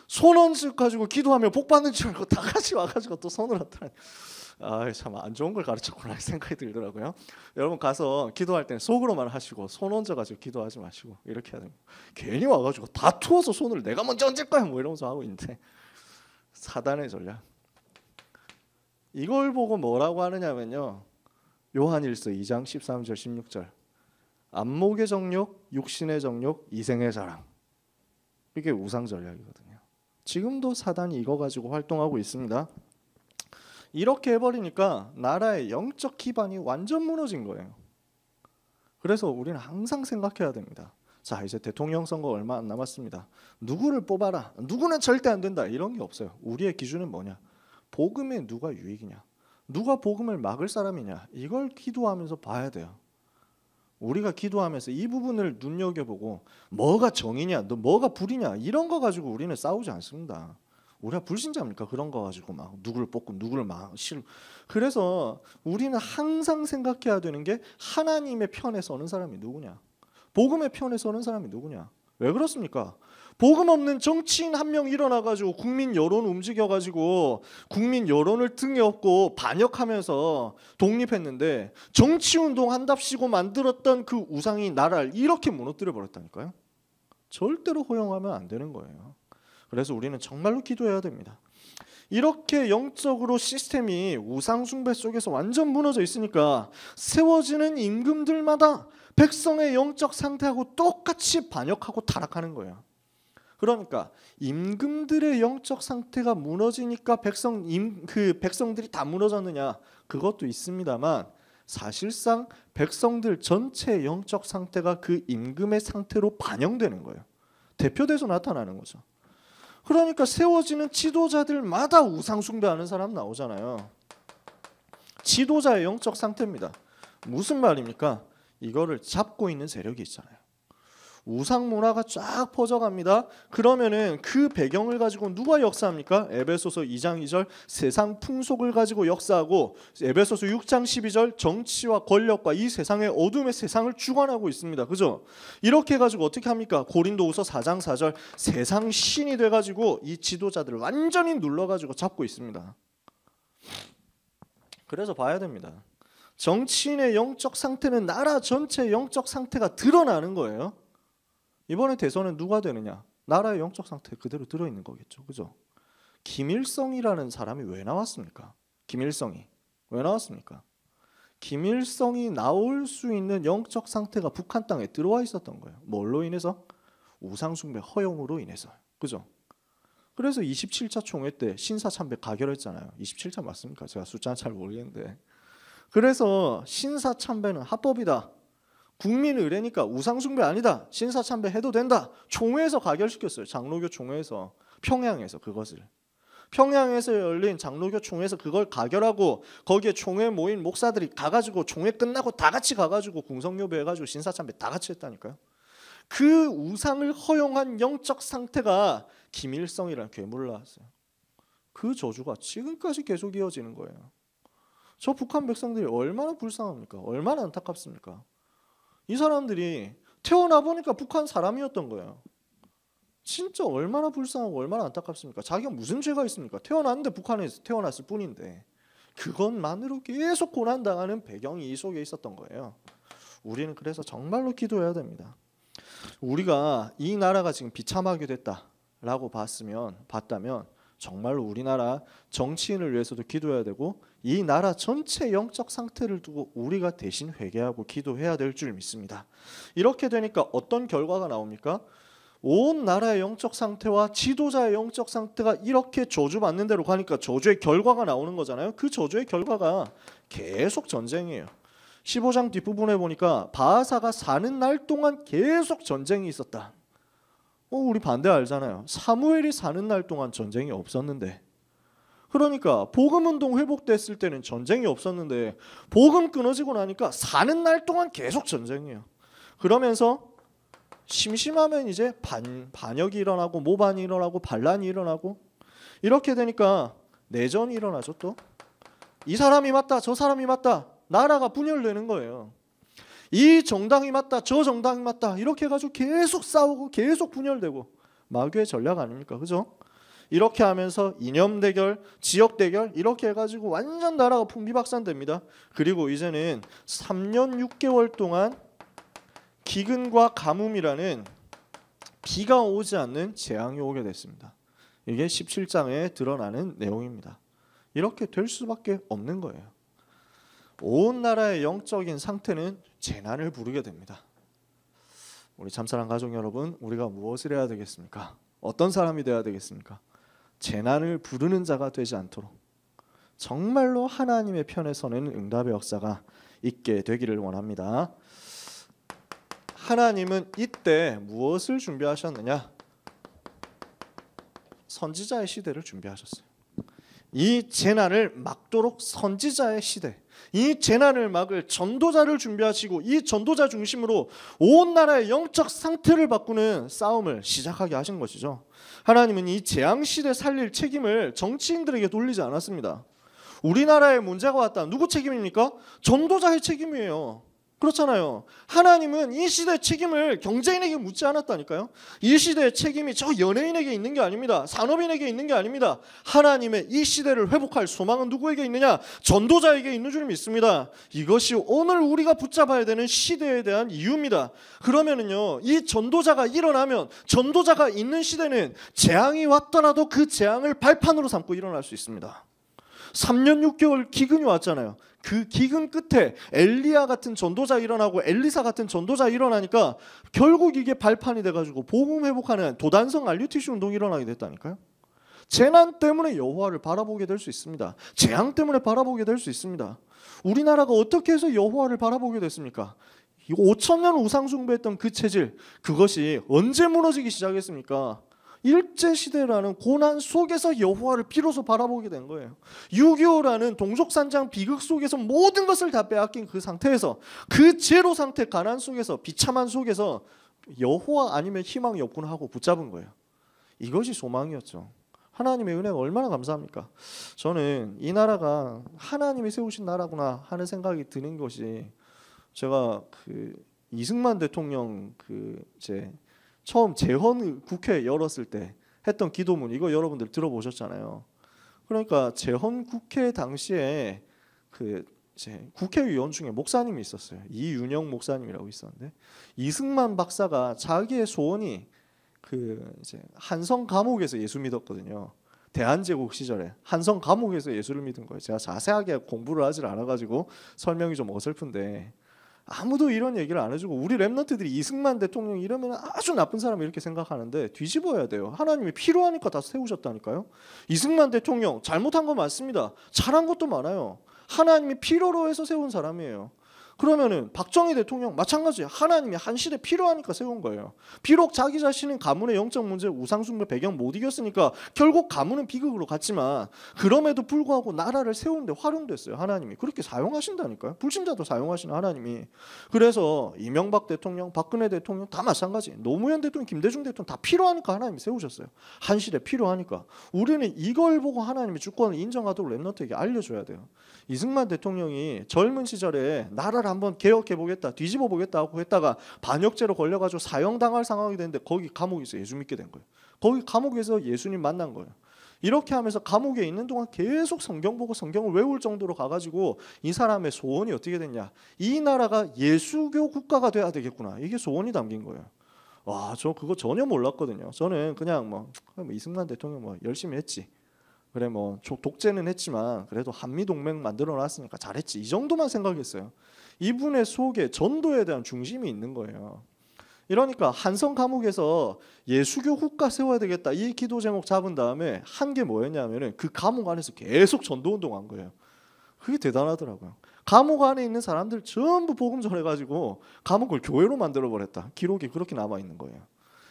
손 얹어가지고 기도하면 복 받는 줄 알고 다 같이 와가지고 또 손을 얹더라니. 참 안 좋은 걸 가르쳤구나 생각이 들더라고요. 여러분 가서 기도할 때는 속으로만 하시고 손 얹어가지고 기도하지 마시고 이렇게 해야 됩니다. 괜히 와가지고 다투어서 손을 내가 먼저 얹을 거야 뭐 이러면서 하고 있는데 사단의 전략. 이걸 보고 뭐라고 하느냐면요. 요한일서 2장 13절 16절 안목의 정욕, 육신의 정욕, 이생의 자랑. 이게 우상 전략이거든요. 지금도 사단이 이거 가지고 활동하고 있습니다. 이렇게 해버리니까 나라의 영적 기반이 완전 무너진 거예요. 그래서 우리는 항상 생각해야 됩니다. 자, 이제 대통령 선거 얼마 안 남았습니다. 누구를 뽑아라. 누구는 절대 안 된다. 이런 게 없어요. 우리의 기준은 뭐냐? 복음에 누가 유익이냐? 누가 복음을 막을 사람이냐? 이걸 기도하면서 봐야 돼요. 우리가 기도하면서 이 부분을 눈여겨보고 뭐가 정이냐, 너 뭐가 불이냐 이런 거 가지고 우리는 싸우지 않습니다. 우리가 불신자입니까? 그런 거 가지고 막 누구를 뽑고 누구를 막 싫어. 그래서 우리는 항상 생각해야 되는 게 하나님의 편에 서는 사람이 누구냐? 복음의 편에 서는 사람이 누구냐? 왜 그렇습니까? 복음 없는 정치인 한 명 일어나가지고 국민 여론 움직여가지고 국민 여론을 등에 업고 반역하면서 독립했는데 정치운동 한답시고 만들었던 그 우상이 나라를 이렇게 무너뜨려 버렸다니까요. 절대로 허용하면 안 되는 거예요. 그래서 우리는 정말로 기도해야 됩니다. 이렇게 영적으로 시스템이 우상 숭배 속에서 완전 무너져 있으니까 세워지는 임금들마다 백성의 영적 상태하고 똑같이 반역하고 타락하는 거예요. 그러니까 임금들의 영적 상태가 무너지니까 백성들이 다 무너졌느냐? 그것도 있습니다만 사실상 백성들 전체의 영적 상태가 그 임금의 상태로 반영되는 거예요. 대표돼서 나타나는 거죠. 그러니까 세워지는 지도자들마다 우상 숭배하는 사람 나오잖아요. 지도자의 영적 상태입니다. 무슨 말입니까? 이거를 잡고 있는 세력이 있잖아요. 우상 문화가 쫙 퍼져갑니다. 그러면은 그 배경을 가지고 누가 역사합니까? 에베소서 2장 2절 세상 풍속을 가지고 역사하고 에베소서 6장 12절 정치와 권력과 이 세상의 어둠의 세상을 주관하고 있습니다. 그죠? 이렇게 해가지고 어떻게 합니까? 고린도후서 4장 4절 세상 신이 돼가지고 이 지도자들을 완전히 눌러가지고 잡고 있습니다. 그래서 봐야 됩니다. 정치인의 영적 상태는 나라 전체의 영적 상태가 드러나는 거예요. 이번에 대선은 누가 되느냐? 나라의 영적 상태 그대로 들어있는 거겠죠. 그죠? 김일성이라는 사람이 왜 나왔습니까? 김일성이 왜 나왔습니까? 김일성이 나올 수 있는 영적 상태가 북한 땅에 들어와 있었던 거예요. 뭘로 인해서? 우상숭배 허용으로 인해서. 그죠? 그래서 27차 총회 때 신사참배 가결했잖아요. 27차 맞습니까? 제가 숫자는 잘 모르겠는데. 그래서 신사참배는 합법이다. 국민 의례니까 우상숭배 아니다. 신사참배 해도 된다. 총회에서 가결시켰어요. 장로교 총회에서. 평양에서 그것을. 평양에서 열린 장로교 총회에서 그걸 가결하고 거기에 총회 모인 목사들이 가가지고 총회 끝나고 다 같이 가가지고 궁성요배 해가지고 신사참배 다 같이 했다니까요. 그 우상을 허용한 영적 상태가 김일성이라는 괴물을 낳았어요. 그 저주가 지금까지 계속 이어지는 거예요. 저 북한 백성들이 얼마나 불쌍합니까? 얼마나 안타깝습니까? 이 사람들이 태어나 보니까 북한 사람이었던 거예요. 진짜 얼마나 불쌍하고 얼마나 안타깝습니까? 자기가 무슨 죄가 있습니까? 태어났는데 북한에서 태어났을 뿐인데 그것만으로 계속 고난당하는 배경이 이 속에 있었던 거예요. 우리는 그래서 정말로 기도해야 됩니다. 우리가 이 나라가 지금 비참하게 됐다라고 봤다면 정말로 우리나라 정치인을 위해서도 기도해야 되고 이 나라 전체 영적 상태를 두고 우리가 대신 회개하고 기도해야 될 줄 믿습니다. 이렇게 되니까 어떤 결과가 나옵니까? 온 나라의 영적 상태와 지도자의 영적 상태가 이렇게 저주받는 대로 가니까 저주의 결과가 나오는 거잖아요. 그 저주의 결과가 계속 전쟁이에요. 15장 뒷부분에 보니까 바하사가 사는 날 동안 계속 전쟁이 있었다. 우리 반대 알잖아요. 사무엘이 사는 날 동안 전쟁이 없었는데, 그러니까 복음운동 회복됐을 때는 전쟁이 없었는데 복음 끊어지고 나니까 사는 날 동안 계속 전쟁이에요. 그러면서 심심하면 이제 반역이 일어나고 모반이 일어나고 반란이 일어나고 이렇게 되니까 내전이 일어나죠. 또 이 사람이 맞다 저 사람이 맞다 나라가 분열되는 거예요. 이 정당이 맞다 저 정당이 맞다 이렇게 해가지고 계속 싸우고 계속 분열되고 마귀의 전략 아닙니까? 그죠? 이렇게 하면서 이념 대결, 지역 대결 이렇게 해가지고 완전 나라가 풍비박산됩니다. 그리고 이제는 3년 6개월 동안 기근과 가뭄이라는 비가 오지 않는 재앙이 오게 됐습니다. 이게 17장에 드러나는 내용입니다. 이렇게 될 수밖에 없는 거예요. 온 나라의 영적인 상태는 재난을 부르게 됩니다. 우리 참사랑 가족 여러분, 우리가 무엇을 해야 되겠습니까? 어떤 사람이 되어야 되겠습니까? 재난을 부르는 자가 되지 않도록 정말로 하나님의 편에 서는 응답의 역사가 있게 되기를 원합니다. 하나님은 이때 무엇을 준비하셨느냐? 선지자의 시대를 준비하셨어요. 이 재난을 막도록 선지자의 시대, 이 재난을 막을 전도자를 준비하시고 이 전도자 중심으로 온 나라의 영적 상태를 바꾸는 싸움을 시작하게 하신 것이죠. 하나님은 이 재앙 시대 살릴 책임을 정치인들에게 돌리지 않았습니다. 우리나라에 문제가 왔다. 누구 책임입니까? 전도자의 책임이에요. 그렇잖아요. 하나님은 이 시대의 책임을 경제인에게 묻지 않았다니까요. 이 시대의 책임이 저 연예인에게 있는 게 아닙니다. 산업인에게 있는 게 아닙니다. 하나님의 이 시대를 회복할 소망은 누구에게 있느냐? 전도자에게 있는 줄 믿습니다. 이것이 오늘 우리가 붙잡아야 되는 시대에 대한 이유입니다. 그러면은요, 이 전도자가 일어나면 전도자가 있는 시대는 재앙이 왔더라도 그 재앙을 발판으로 삼고 일어날 수 있습니다. 3년 6개월 기근이 왔잖아요. 그 기근 끝에 엘리야 같은 전도자 일어나고 엘리사 같은 전도자 일어나니까 결국 이게 발판이 돼가지고 복음 회복하는 도단성 RUTC 운동이 일어나게 됐다니까요. 재난 때문에 여호와를 바라보게 될 수 있습니다. 재앙 때문에 바라보게 될 수 있습니다. 우리나라가 어떻게 해서 여호와를 바라보게 됐습니까? 5,000년 우상 숭배했던 그 체질, 그것이 언제 무너지기 시작했습니까? 일제시대라는 고난 속에서 여호와를 비로소 바라보게 된 거예요. 6.25라는 동족산장 비극 속에서 모든 것을 다 빼앗긴 그 상태에서, 그 제로 상태 가난 속에서, 비참한 속에서 여호와 아니면 희망이 없구나 하고 붙잡은 거예요. 이것이 소망이었죠. 하나님의 은혜가 얼마나 감사합니까? 저는 이 나라가 하나님이 세우신 나라구나 하는 생각이 드는 것이, 제가 이승만 대통령 이제 처음 재헌 국회 열었을 때 했던 기도문, 이거 여러분들 들어보셨잖아요. 그러니까 재헌 국회 당시에 이제 국회의원 중에 목사님이 있었어요. 이윤영 목사님이라고 있었는데, 이승만 박사가 자기의 소원이 이제 한성 감옥에서 예수 믿었거든요. 대한제국 시절에 한성 감옥에서 예수를 믿은 거예요. 제가 자세하게 공부를 하질 않아가지고 설명이 좀 어설픈데, 아무도 이런 얘기를 안 해주고 우리 랩런트들이 이승만 대통령 이러면 아주 나쁜 사람 이렇게 생각하는데 뒤집어야 돼요. 하나님이 필요하니까 다 세우셨다니까요. 이승만 대통령 잘못한 거 맞습니다. 잘한 것도 많아요. 하나님이 필요로 해서 세운 사람이에요. 그러면은 박정희 대통령 마찬가지예요. 하나님이 한 시대 필요하니까 세운 거예요. 비록 자기 자신은 가문의 영적 문제, 우상숭배 배경 못 이겼으니까 결국 가문은 비극으로 갔지만, 그럼에도 불구하고 나라를 세우는데 활용됐어요. 하나님이 그렇게 사용하신다니까요. 불신자도 사용하시는 하나님이. 그래서 이명박 대통령, 박근혜 대통령 다 마찬가지. 노무현 대통령, 김대중 대통령 다 필요하니까 하나님이 세우셨어요. 한 시대 필요하니까. 우리는 이걸 보고 하나님의 주권을 인정하도록 랩런트에게 알려줘야 돼요. 이승만 대통령이 젊은 시절에 나라를 한번 개혁해보겠다, 뒤집어보겠다 하고 했다가 반역죄로 걸려가지고 사형당할 상황이 됐는데 거기 감옥에서 예수 믿게 된 거예요. 거기 감옥에서 예수님 만난 거예요. 이렇게 하면서 감옥에 있는 동안 계속 성경 보고 성경을 외울 정도로 가가지고 이 사람의 소원이 어떻게 됐냐, 이 나라가 예수교 국가가 돼야 되겠구나, 이게 소원이 담긴 거예요. 와, 저 그거 전혀 몰랐거든요. 저는 그냥 뭐 이승만 대통령 뭐 열심히 했지, 그래 뭐 독재는 했지만 그래도 한미동맹 만들어놨으니까 잘했지, 이 정도만 생각했어요. 이분의 속에 전도에 대한 중심이 있는 거예요. 이러니까 한성 감옥에서 예수교 국가 세워야 되겠다, 이 기도 제목 잡은 다음에 한 게 뭐였냐면은 그 감옥 안에서 계속 전도 운동한 거예요. 그게 대단하더라고요. 감옥 안에 있는 사람들 전부 복음 전해가지고 감옥을 교회로 만들어 버렸다. 기록이 그렇게 남아 있는 거예요.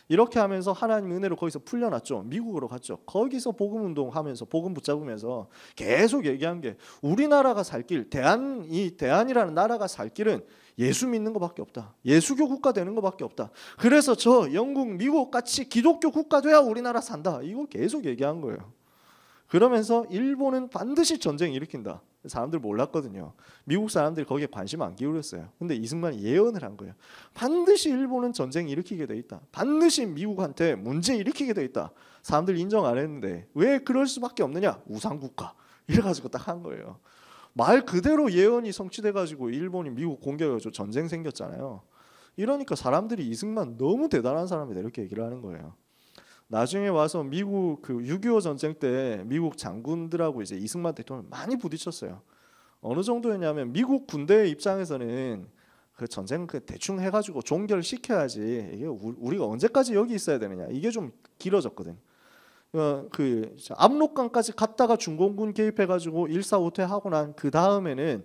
이렇게 하면서 하나님 은혜로 거기서 풀려났죠. 미국으로 갔죠. 거기서 복음 운동하면서 복음 붙잡으면서 계속 얘기한 게, 우리나라가 살 길, 대한이라는 나라가 살 길은 예수 믿는 것밖에 없다. 예수교 국가 되는 것밖에 없다. 그래서 저 영국, 미국 같이 기독교 국가 돼야 우리나라 산다. 이거 계속 얘기한 거예요. 그러면서 일본은 반드시 전쟁 일으킨다. 사람들 몰랐거든요. 미국 사람들이 거기에 관심 안 기울였어요. 근데 이승만이 예언을 한 거예요. 반드시 일본은 전쟁 일으키게 돼 있다. 반드시 미국한테 문제 일으키게 돼 있다. 사람들 인정 안 했는데 왜 그럴 수밖에 없느냐? 우상국가. 이래가지고 딱 한 거예요. 말 그대로 예언이 성취돼가지고 일본이 미국 공격해가지고 전쟁 생겼잖아요. 이러니까 사람들이 이승만 너무 대단한 사람이다 이렇게 얘기를 하는 거예요. 나중에 와서 미국 6.25 전쟁 때 미국 장군들하고 이제 이승만 대통령 많이 부딪혔어요. 어느 정도였냐면 미국 군대 입장에서는 그 전쟁 그 대충 해가지고 종결시켜야지 이게 우리가 언제까지 여기 있어야 되느냐 이게 좀 길어졌거든. 그 압록강까지 갔다가 중공군 개입해가지고 1,4,5퇴 하고 난 그 다음에는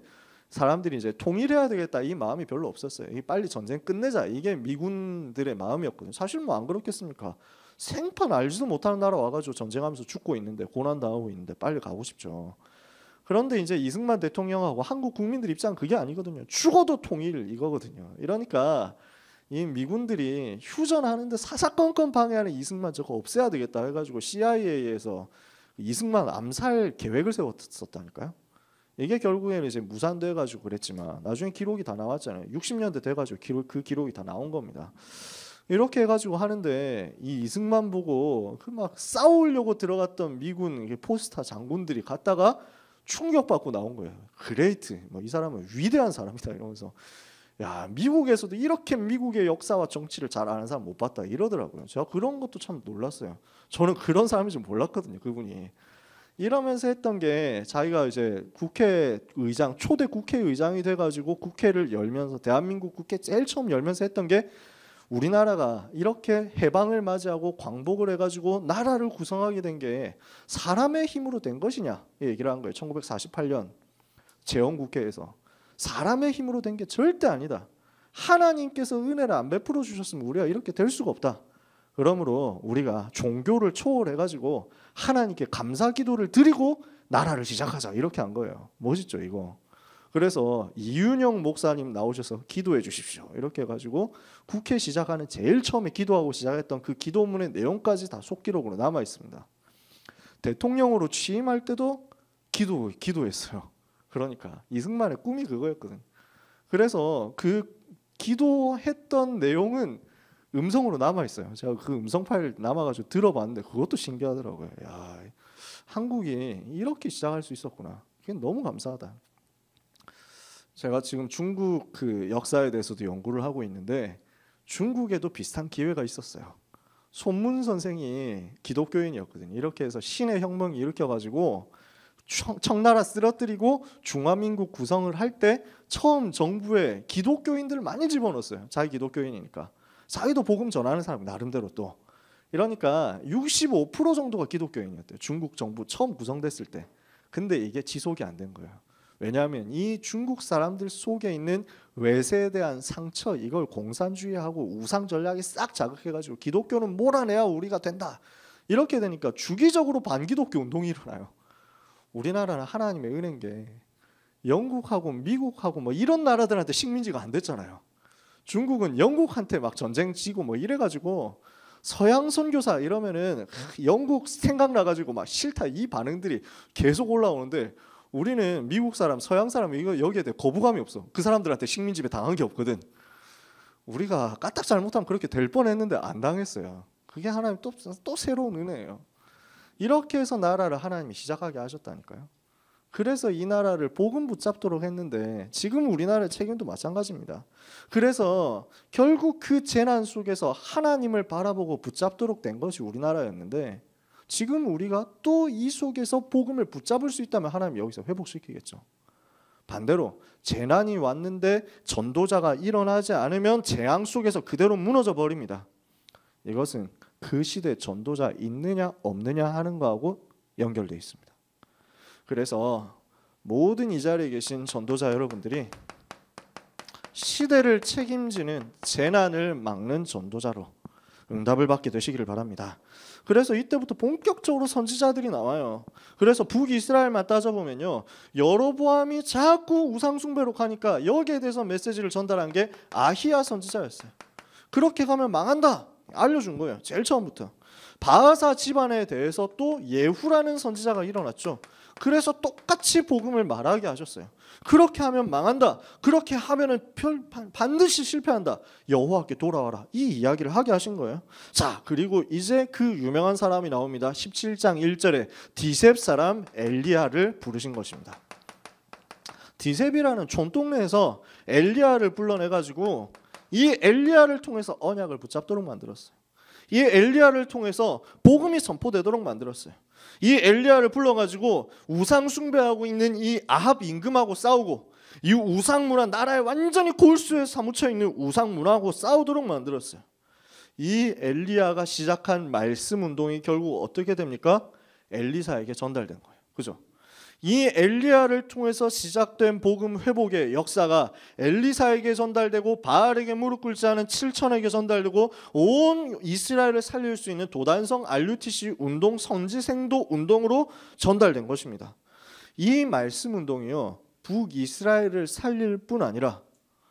사람들이 이제 통일해야 되겠다 이 마음이 별로 없었어요. 빨리 전쟁 끝내자 이게 미군들의 마음이었거든요. 사실 뭐 안 그렇겠습니까? 생판 알지도 못하는 나라 와가지고 전쟁하면서 죽고 있는데 고난 당하고 있는데 빨리 가고 싶죠. 그런데 이제 이승만 대통령하고 한국 국민들 입장은 그게 아니거든요. 죽어도 통일 이거거든요. 이러니까 이 미군들이 휴전하는데 사사건건 방해하는 이승만 저거 없애야 되겠다 해가지고 CIA에서 이승만 암살 계획을 세웠었다니까요. 이게 결국에는 이제 무산돼가지고 그랬지만 나중에 기록이 다 나왔잖아요. 60년대 돼가지고 그 기록이 다 나온 겁니다. 이렇게 해가지고 하는데 이 이승만 보고 그 막 싸우려고 들어갔던 미군 포스타 장군들이 갔다가 충격받고 나온 거예요. 그레이트, 뭐 이 사람은 위대한 사람이다 이러면서 야 미국에서도 이렇게 미국의 역사와 정치를 잘 아는 사람 못 봤다 이러더라고요. 제가 그런 것도 참 놀랐어요. 저는 그런 사람인 줄 몰랐거든요. 그분이 이러면서 했던 게 자기가 이제 국회의장 초대 국회의장이 돼가지고 국회를 열면서 대한민국 국회 제일 처음 열면서 했던 게 우리나라가 이렇게 해방을 맞이하고 광복을 해가지고 나라를 구성하게 된 게 사람의 힘으로 된 것이냐 얘기를 한 거예요. 1948년 재헌국회에서 사람의 힘으로 된 게 절대 아니다. 하나님께서 은혜를 안 베풀어 주셨으면 우리가 이렇게 될 수가 없다. 그러므로 우리가 종교를 초월해가지고 하나님께 감사 기도를 드리고 나라를 시작하자 이렇게 한 거예요. 멋있죠 이거. 그래서 이윤영 목사님 나오셔서 기도해 주십시오 이렇게 해가지고 국회 시작하는 제일 처음에 기도하고 시작했던 그 기도문의 내용까지 다 속기록으로 남아 있습니다. 대통령으로 취임할 때도 기도했어요. 그러니까 이승만의 꿈이 그거였거든. 그래서 그 기도했던 내용은 음성으로 남아 있어요. 제가 그 음성 파일 남아가지고 들어봤는데 그것도 신기하더라고요. 야, 한국이 이렇게 시작할 수 있었구나. 그게 너무 감사하다. 제가 지금 중국 그 역사에 대해서도 연구를 하고 있는데 중국에도 비슷한 기회가 있었어요. 손문 선생이 기독교인이었거든요. 이렇게 해서 신의 혁명이 일으켜가지고 청나라 쓰러뜨리고 중화민국 구성을 할 때 처음 정부에 기독교인들을 많이 집어넣었어요. 자기 기독교인이니까. 자기도 복음 전하는 사람 나름대로 또. 이러니까 65% 정도가 기독교인이었대요. 중국 정부 처음 구성됐을 때. 근데 이게 지속이 안 된 거예요. 왜냐하면 이 중국 사람들 속에 있는 외세에 대한 상처 이걸 공산주의하고 우상 전략이 싹 자극해가지고 기독교는 몰아내야 우리가 된다. 이렇게 되니까 주기적으로 반기독교 운동이 일어나요. 우리나라는 하나님의 은혜인 게 영국하고 미국하고 뭐 이런 나라들한테 식민지가 안 됐잖아요. 중국은 영국한테 막 전쟁 지고 뭐 이래가지고 서양 선교사 이러면은 영국 생각나가지고 막 싫다 이 반응들이 계속 올라오는데 우리는 미국 사람, 서양 사람 이거 여기에 대해 거부감이 없어. 그 사람들한테 식민지배 당한 게 없거든. 우리가 까딱 잘못하면 그렇게 될 뻔했는데 안 당했어요. 그게 하나님 또 새로운 은혜예요. 이렇게 해서 나라를 하나님이 시작하게 하셨다니까요. 그래서 이 나라를 복음 붙잡도록 했는데 지금 우리나라의 책임도 마찬가지입니다. 그래서 결국 그 재난 속에서 하나님을 바라보고 붙잡도록 된 것이 우리나라였는데 지금 우리가 또 이 속에서 복음을 붙잡을 수 있다면 하나님 여기서 회복시키겠죠. 반대로 재난이 왔는데 전도자가 일어나지 않으면 재앙 속에서 그대로 무너져 버립니다. 이것은 그 시대에 전도자 있느냐 없느냐 하는 거하고 연결되어 있습니다. 그래서 모든 이 자리에 계신 전도자 여러분들이 시대를 책임지는 재난을 막는 전도자로 응답을 받게 되시기를 바랍니다. 그래서 이때부터 본격적으로 선지자들이 나와요. 그래서 북이스라엘만 따져보면요, 여로보암이 자꾸 우상숭배로 가니까 여기에 대해서 메시지를 전달한 게 아히야 선지자였어요. 그렇게 가면 망한다 알려준 거예요. 제일 처음부터. 바하사 집안에 대해서 또 예후라는 선지자가 일어났죠. 그래서 똑같이 복음을 말하게 하셨어요. 그렇게 하면 망한다. 그렇게 하면은 반드시 실패한다. 여호와께 돌아와라. 이 이야기를 하게 하신 거예요. 자, 그리고 이제 그 유명한 사람이 나옵니다. 17장 1절에 디셉 사람 엘리야를 부르신 것입니다. 디셉이라는 촌동네에서 엘리야를 불러내가지고 이 엘리야를 통해서 언약을 붙잡도록 만들었어요. 이 엘리야를 통해서 복음이 선포되도록 만들었어요. 이 엘리야를 불러가지고 우상 숭배하고 있는 이 아합 임금하고 싸우고 이 우상문화, 나라에 완전히 골수에 사무쳐 있는 우상문화하고 싸우도록 만들었어요. 이 엘리야가 시작한 말씀 운동이 결국 어떻게 됩니까? 엘리사에게 전달된 거예요. 그죠? 이 엘리야를 통해서 시작된 복음 회복의 역사가 엘리사에게 전달되고 바알에게 무릎 꿇지 않은 7천에게 전달되고 온 이스라엘을 살릴 수 있는 도단성 RUTC 운동, 선지생도 운동으로 전달된 것입니다. 이 말씀 운동이요, 북이스라엘을 살릴 뿐 아니라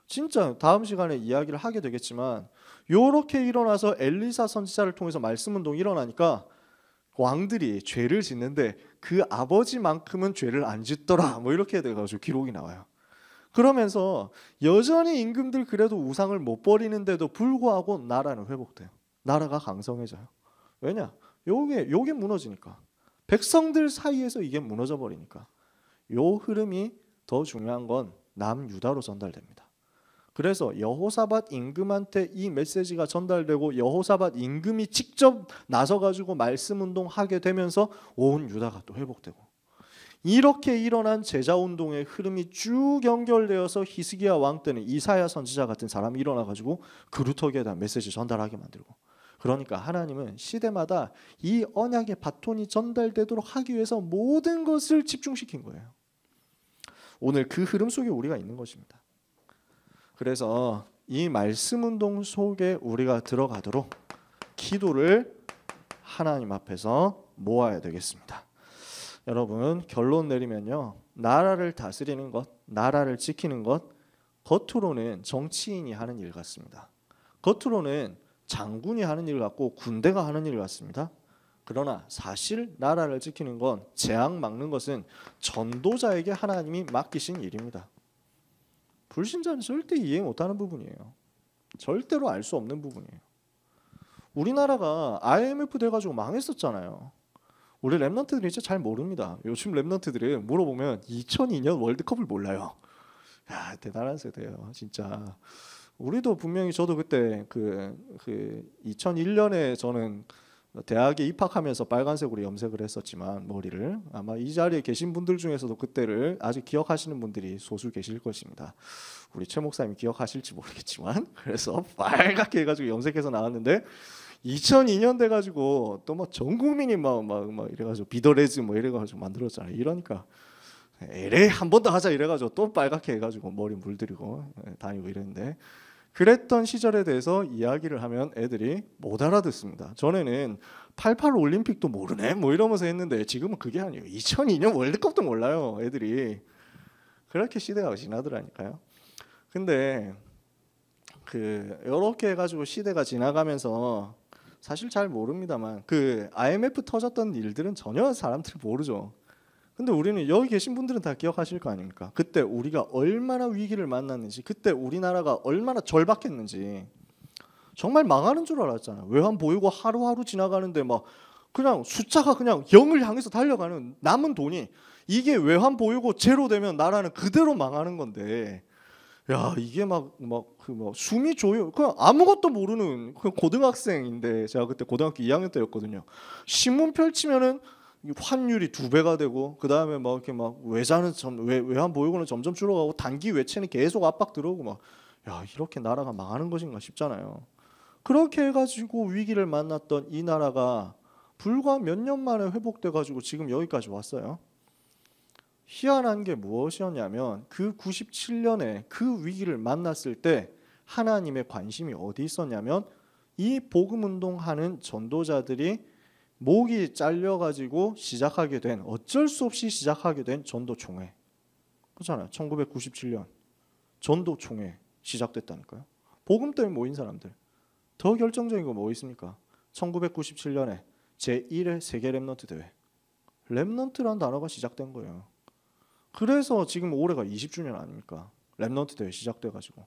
진짜 다음 시간에 이야기를 하게 되겠지만 이렇게 일어나서 엘리사 선지자를 통해서 말씀 운동이 일어나니까 왕들이 죄를 짓는데 그 아버지만큼은 죄를 안 짓더라, 뭐 이렇게 돼가지고 기록이 나와요. 그러면서 여전히 임금들 그래도 우상을 못 버리는데도 불구하고 나라는 회복돼요. 나라가 강성해져요. 왜냐? 요게 무너지니까. 백성들 사이에서 이게 무너져 버리니까. 요 흐름이 더 중요한 건 남유다로 전달됩니다. 그래서 여호사밧 임금한테 이 메시지가 전달되고 여호사밧 임금이 직접 나서가지고 말씀 운동하게 되면서 온 유다가 또 회복되고, 이렇게 일어난 제자운동의 흐름이 쭉 연결되어서 히스기야 왕 때는 이사야 선지자 같은 사람이 일어나가지고 그루터기에 대한 메시지 전달하게 만들고, 그러니까 하나님은 시대마다 이 언약의 바톤이 전달되도록 하기 위해서 모든 것을 집중시킨 거예요. 오늘 그 흐름 속에 우리가 있는 것입니다. 그래서 이 말씀 운동 속에 우리가 들어가도록 기도를 하나님 앞에서 모아야 되겠습니다. 여러분, 결론 내리면요, 나라를 다스리는 것, 나라를 지키는 것, 겉으로는 정치인이 하는 일 같습니다. 겉으로는 장군이 하는 일 같고 군대가 하는 일 같습니다. 그러나 사실 나라를 지키는 건, 재앙 막는 것은 전도자에게 하나님이 맡기신 일입니다. 불신자는 절대 이해 못하는 부분이에요. 절대로 알 수 없는 부분이에요. 우리나라가 IMF 돼가지고 망했었잖아요. 우리 랩런트들이 진짜 잘 모릅니다. 요즘 랩런트들은 물어보면 2002년 월드컵을 몰라요. 야, 대단한 세대예요, 진짜. 우리도 분명히, 저도 그때 그 2001년에 저는 대학에 입학하면서 빨간색으로 염색을 했었지만 머리를, 아마 이 자리에 계신 분들 중에서도 그때를 아직 기억하시는 분들이 소수 계실 것입니다. 우리 최 목사님이 기억하실지 모르겠지만, 그래서 빨갛게 해가지고 염색해서 나왔는데 2002년 돼가지고 또 뭐 전 국민이 막 이래가지고 비더레즈 뭐 이래가지고 만들었잖아요. 이러니까 에레이 한 번 더 하자 이래가지고 또 빨갛게 해가지고 머리 물들이고 다니고 이랬는데, 그랬던 시절에 대해서 이야기를 하면 애들이 못 알아듣습니다. 전에는 88 올림픽도 모르네 뭐 이러면서 했는데 지금은 그게 아니에요. 2002년 월드컵도 몰라요, 애들이. 그렇게 시대가 지나더라니까요. 근데 이렇게 해가지고 시대가 지나가면서 사실 잘 모릅니다만 그 IMF 터졌던 일들은 전혀 사람들이 모르죠. 근데 우리는 여기 계신 분들은 다 기억하실 거 아닙니까? 그때 우리가 얼마나 위기를 만났는지, 그때 우리나라가 얼마나 절박했는지. 정말 망하는 줄 알았잖아요. 외환 보유고 하루하루 지나가는데 막 그냥 숫자가 그냥 0을 향해서 달려가는, 남은 돈이, 이게 외환 보유고 제로 되면 나라는 그대로 망하는 건데, 야, 이게 숨이 조여, 그냥 아무것도 모르는 그냥 고등학생인데, 제가 그때 고등학교 2학년 때였거든요. 신문 펼치면은 환율이 2배가 되고, 그 다음에 막 이렇게 막 외환 보유고는 점점 줄어가고, 단기 외채는 계속 압박 들어오고, 막 야, 이렇게 나라가 망하는 것인가 싶잖아요. 그렇게 해가지고 위기를 만났던 이 나라가 불과 몇 년 만에 회복돼가지고 지금 여기까지 왔어요. 희한한 게 무엇이었냐면, 그 97년에 그 위기를 만났을 때 하나님의 관심이 어디 있었냐면, 이 복음 운동하는 전도자들이 목이 잘려가지고 시작하게 된, 어쩔 수 없이 시작하게 된 전도 총회. 그렇잖아요. 1997년 전도 총회 시작됐다니까요. 복음 때문에 모인 사람들. 더 결정적인 거 뭐 있습니까? 1997년에 제1회 세계 랩넌트 대회. 랩넌트라는 단어가 시작된 거예요. 그래서 지금 올해가 20주년 아닙니까? 랩넌트 대회 시작돼가지고.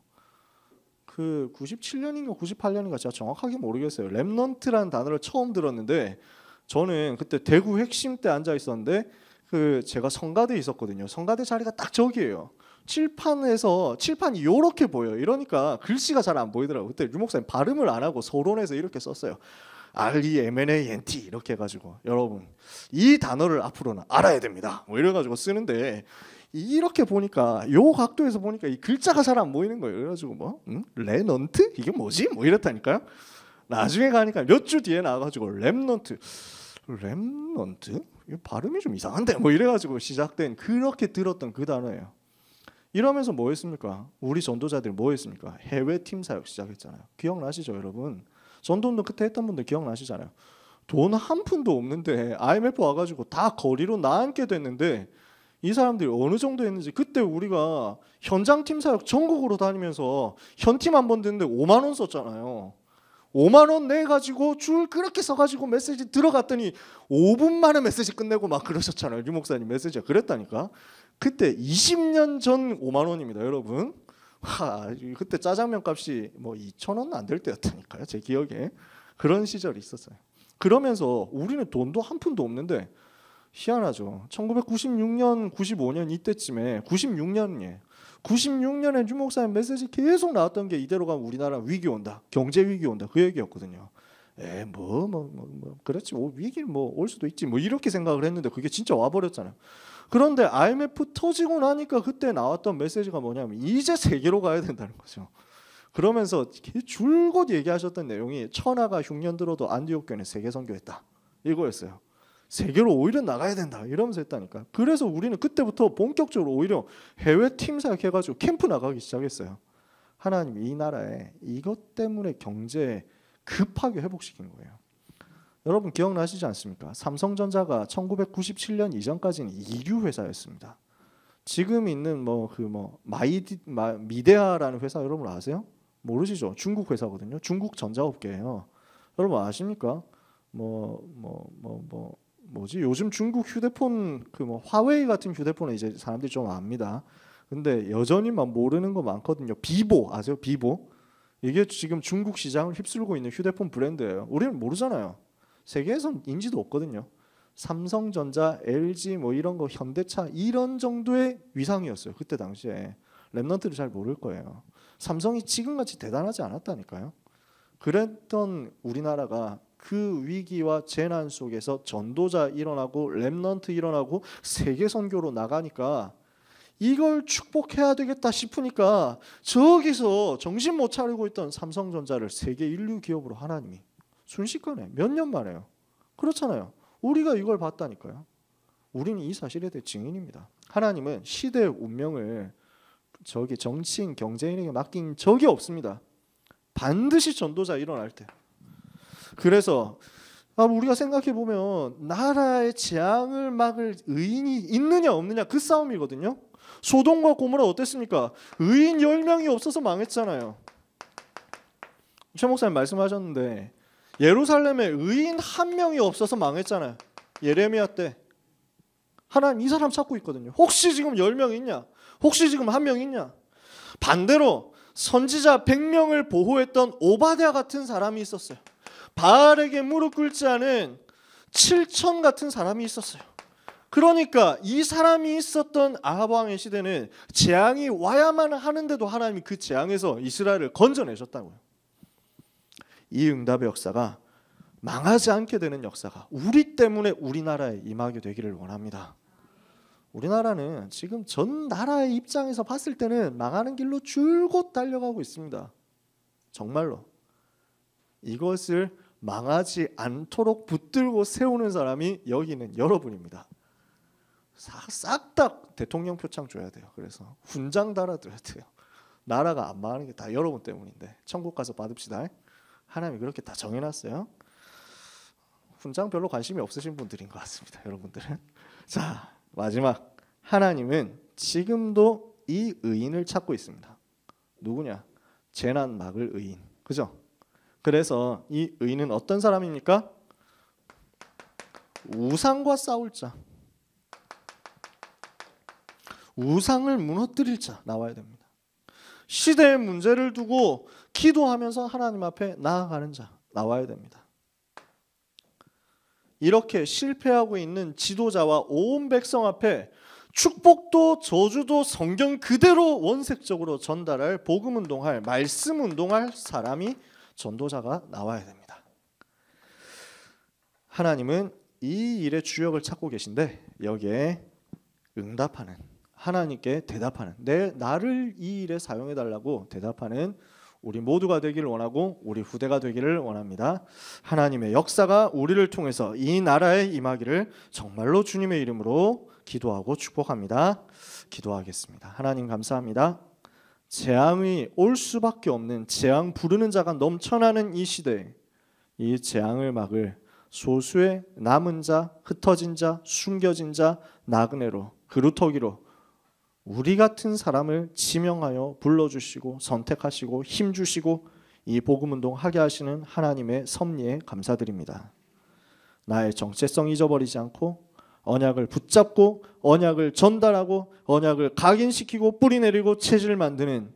그 97년인가 98년인가 제가 정확하게 모르겠어요. 랩넌트라는 단어를 처음 들었는데, 저는 그때 대구 핵심 때 앉아 있었는데 제가 성가대에 있었거든요. 성가대 자리가 딱 저기예요. 칠판이 이렇게 보여요. 이러니까 글씨가 잘 안 보이더라고요. 그때 류 목사님 발음을 안 하고 서론에서 이렇게 썼어요. REMNANT 이렇게 해가지고 여러분 이 단어를 앞으로는 알아야 됩니다. 뭐 이래가지고 쓰는데 이렇게 보니까 요 각도에서 보니까 이 글자가 잘 안 보이는 거예요. 그래가지고 뭐 레넌트 이게 뭐지? 뭐 이랬다니까요. 나중에 가니까 몇 주 뒤에 나와가지고 랩넌트 이거 발음이 좀 이상한데 뭐 이래가지고 시작된 그렇게 들었던 그 단어예요. 이러면서 뭐 했습니까? 우리 전도자들이 뭐 했습니까? 해외 팀 사역 시작했잖아요. 기억나시죠 여러분? 전도운동 그때 했던 분들 기억나시잖아요. 돈 한 푼도 없는데 IMF 와가지고 다 거리로 나앉게 됐는데 이 사람들이 어느 정도 했는지 그때 우리가 현장 팀 사역 전국으로 다니면서 현팀 한 번 듣는데 5만 원 썼잖아요. 5만 원 내가지고 줄 그렇게 써가지고 메시지 들어갔더니 5분 만에 메시지 끝내고 막 그러셨잖아요. 류 목사님 메시지가 그랬다니까. 그때 20년 전 5만 원입니다 여러분. 그때 짜장면 값이 뭐 2,000원 안 될 때였다니까요. 제 기억에 그런 시절이 있었어요. 그러면서 우리는 돈도 한 푼도 없는데 희한하죠. 1996년, 95년 이때쯤에 96년에 류 목사님 메시지 계속 나왔던 게 이대로 가면 우리나라 위기 온다, 경제 위기 온다 그 얘기였거든요. 그렇지 뭐 위기 뭐 올 수도 있지 뭐 이렇게 생각을 했는데 그게 진짜 와버렸잖아요. 그런데 IMF 터지고 나니까 그때 나왔던 메시지가 뭐냐면 이제 세계로 가야 된다는 거죠. 그러면서 줄곧 얘기하셨던 내용이 천하가 흉년 들어도 안디옥 교회는 세계 선교했다 이거였어요. 세계로 오히려 나가야 된다 이러면서 했다니까. 그래서 우리는 그때부터 본격적으로 오히려 해외 팀 사역해가지고 캠프 나가기 시작했어요. 하나님 이 나라에 이것 때문에 경제 급하게 회복시킨 거예요. 여러분 기억나시지 않습니까? 삼성전자가 1997년 이전까지는 이류 회사였습니다. 지금 있는 미데아라는 회사 여러분 아세요? 모르시죠? 중국 회사거든요. 중국 전자업계예요. 여러분 아십니까? 뭐지? 요즘 중국 휴대폰 화웨이 같은 휴대폰은 이제 사람들이 좀 압니다. 근데 여전히 모르는 거 많거든요. 비보 아세요? 비보. 이게 지금 중국 시장을 휩쓸고 있는 휴대폰 브랜드예요. 우리는 모르잖아요. 세계에선 인지도 없거든요. 삼성전자, LG 뭐 이런 거 현대차 이런 정도의 위상이었어요. 그때 당시에. 랩넌트를 잘 모를 거예요. 삼성이 지금같이 대단하지 않았다니까요. 그랬던 우리나라가 그 위기와 재난 속에서 전도자 일어나고 랩넌트 일어나고 세계 선교로 나가니까 이걸 축복해야 되겠다 싶으니까 저기서 정신 못 차리고 있던 삼성전자를 세계 인류 기업으로 하나님이 순식간에 몇 년 만에요. 그렇잖아요. 우리가 이걸 봤다니까요. 우리는 이 사실에 대해 증인입니다. 하나님은 시대의 운명을 정치인, 경제인에게 맡긴 적이 없습니다. 반드시 전도자 일어날 때. 그래서 우리가 생각해 보면 나라의 재앙을 막을 의인이 있느냐 없느냐 그 싸움이거든요. 소돔과 고모라 어땠습니까? 의인 10명이 없어서 망했잖아요. 최 목사님 말씀하셨는데 예루살렘에 의인 1명이 없어서 망했잖아요. 예레미야 때. 하나님 이 사람 찾고 있거든요. 혹시 지금 10명 있냐? 혹시 지금 1명 있냐? 반대로 선지자 100명을 보호했던 오바댜 같은 사람이 있었어요. 바알에게 무릎 꿇지 않은 7천 같은 사람이 있었어요. 그러니까 이 사람이 있었던 아합 왕의 시대는 재앙이 와야만 하는데도 하나님이 그 재앙에서 이스라엘을 건져내셨다고요. 이 응답의 역사가 망하지 않게 되는 역사가 우리 때문에 우리나라에 임하게 되기를 원합니다. 우리나라는 지금 전 나라의 입장에서 봤을 때는 망하는 길로 줄곧 달려가고 있습니다. 정말로. 이것을 망하지 않도록 붙들고 세우는 사람이 여기는 여러분입니다. 싹 다 대통령 표창 줘야 돼요. 그래서 훈장 달아줘야 돼요. 나라가 안 망하는 게 다 여러분 때문인데 천국 가서 받읍시다. 하나님이 그렇게 다 정해놨어요. 훈장 별로 관심이 없으신 분들인 것 같습니다. 여러분들은. 자, 마지막. 하나님은 지금도 이 의인을 찾고 있습니다. 누구냐? 재난 막을 의인. 그죠? 그래서 이 의인은 어떤 사람입니까? 우상과 싸울 자. 우상을 무너뜨릴 자 나와야 됩니다. 시대의 문제를 두고 기도하면서 하나님 앞에 나아가는 자 나와야 됩니다. 이렇게 실패하고 있는 지도자와 온 백성 앞에 축복도 저주도 성경 그대로 원색적으로 전달할 복음 운동할 말씀 운동할 사람이 전도자가 나와야 됩니다. 하나님은 이 일의 주역을 찾고 계신데 여기에 응답하는, 하나님께 대답하는, 나를 이 일에 사용해 달라고 대답하는 우리 모두가 되기를 원하고 우리 후대가 되기를 원합니다. 하나님의 역사가 우리를 통해서 이 나라에 임하기를 정말로 주님의 이름으로 기도하고 축복합니다. 기도하겠습니다. 하나님 감사합니다. 재앙이 올 수밖에 없는, 재앙 부르는 자가 넘쳐나는 이 시대에 이 재앙을 막을 소수의 남은 자, 흩어진 자, 숨겨진 자, 나그네로, 그루터기로 우리 같은 사람을 지명하여 불러주시고 선택하시고 힘주시고 이 복음운동 하게 하시는 하나님의 섭리에 감사드립니다. 나의 정체성 잊어버리지 않고 언약을 붙잡고 언약을 전달하고 언약을 각인시키고 뿌리내리고 체질 만드는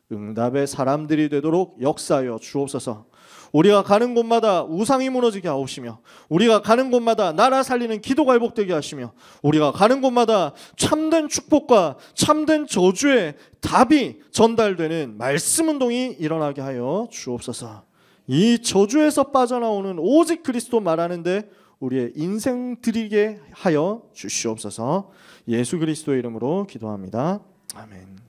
응답의 사람들이 되도록 역사하여 주옵소서. 우리가 가는 곳마다 우상이 무너지게 하옵시며 우리가 가는 곳마다 나라 살리는 기도가 회복되게 하시며 우리가 가는 곳마다 참된 축복과 참된 저주의 답이 전달되는 말씀 운동이 일어나게 하여 주옵소서. 이 저주에서 빠져나오는 오직 그리스도 말하는데 우리의 인생 드리게 하여 주시옵소서. 예수 그리스도의 이름으로 기도합니다. 아멘.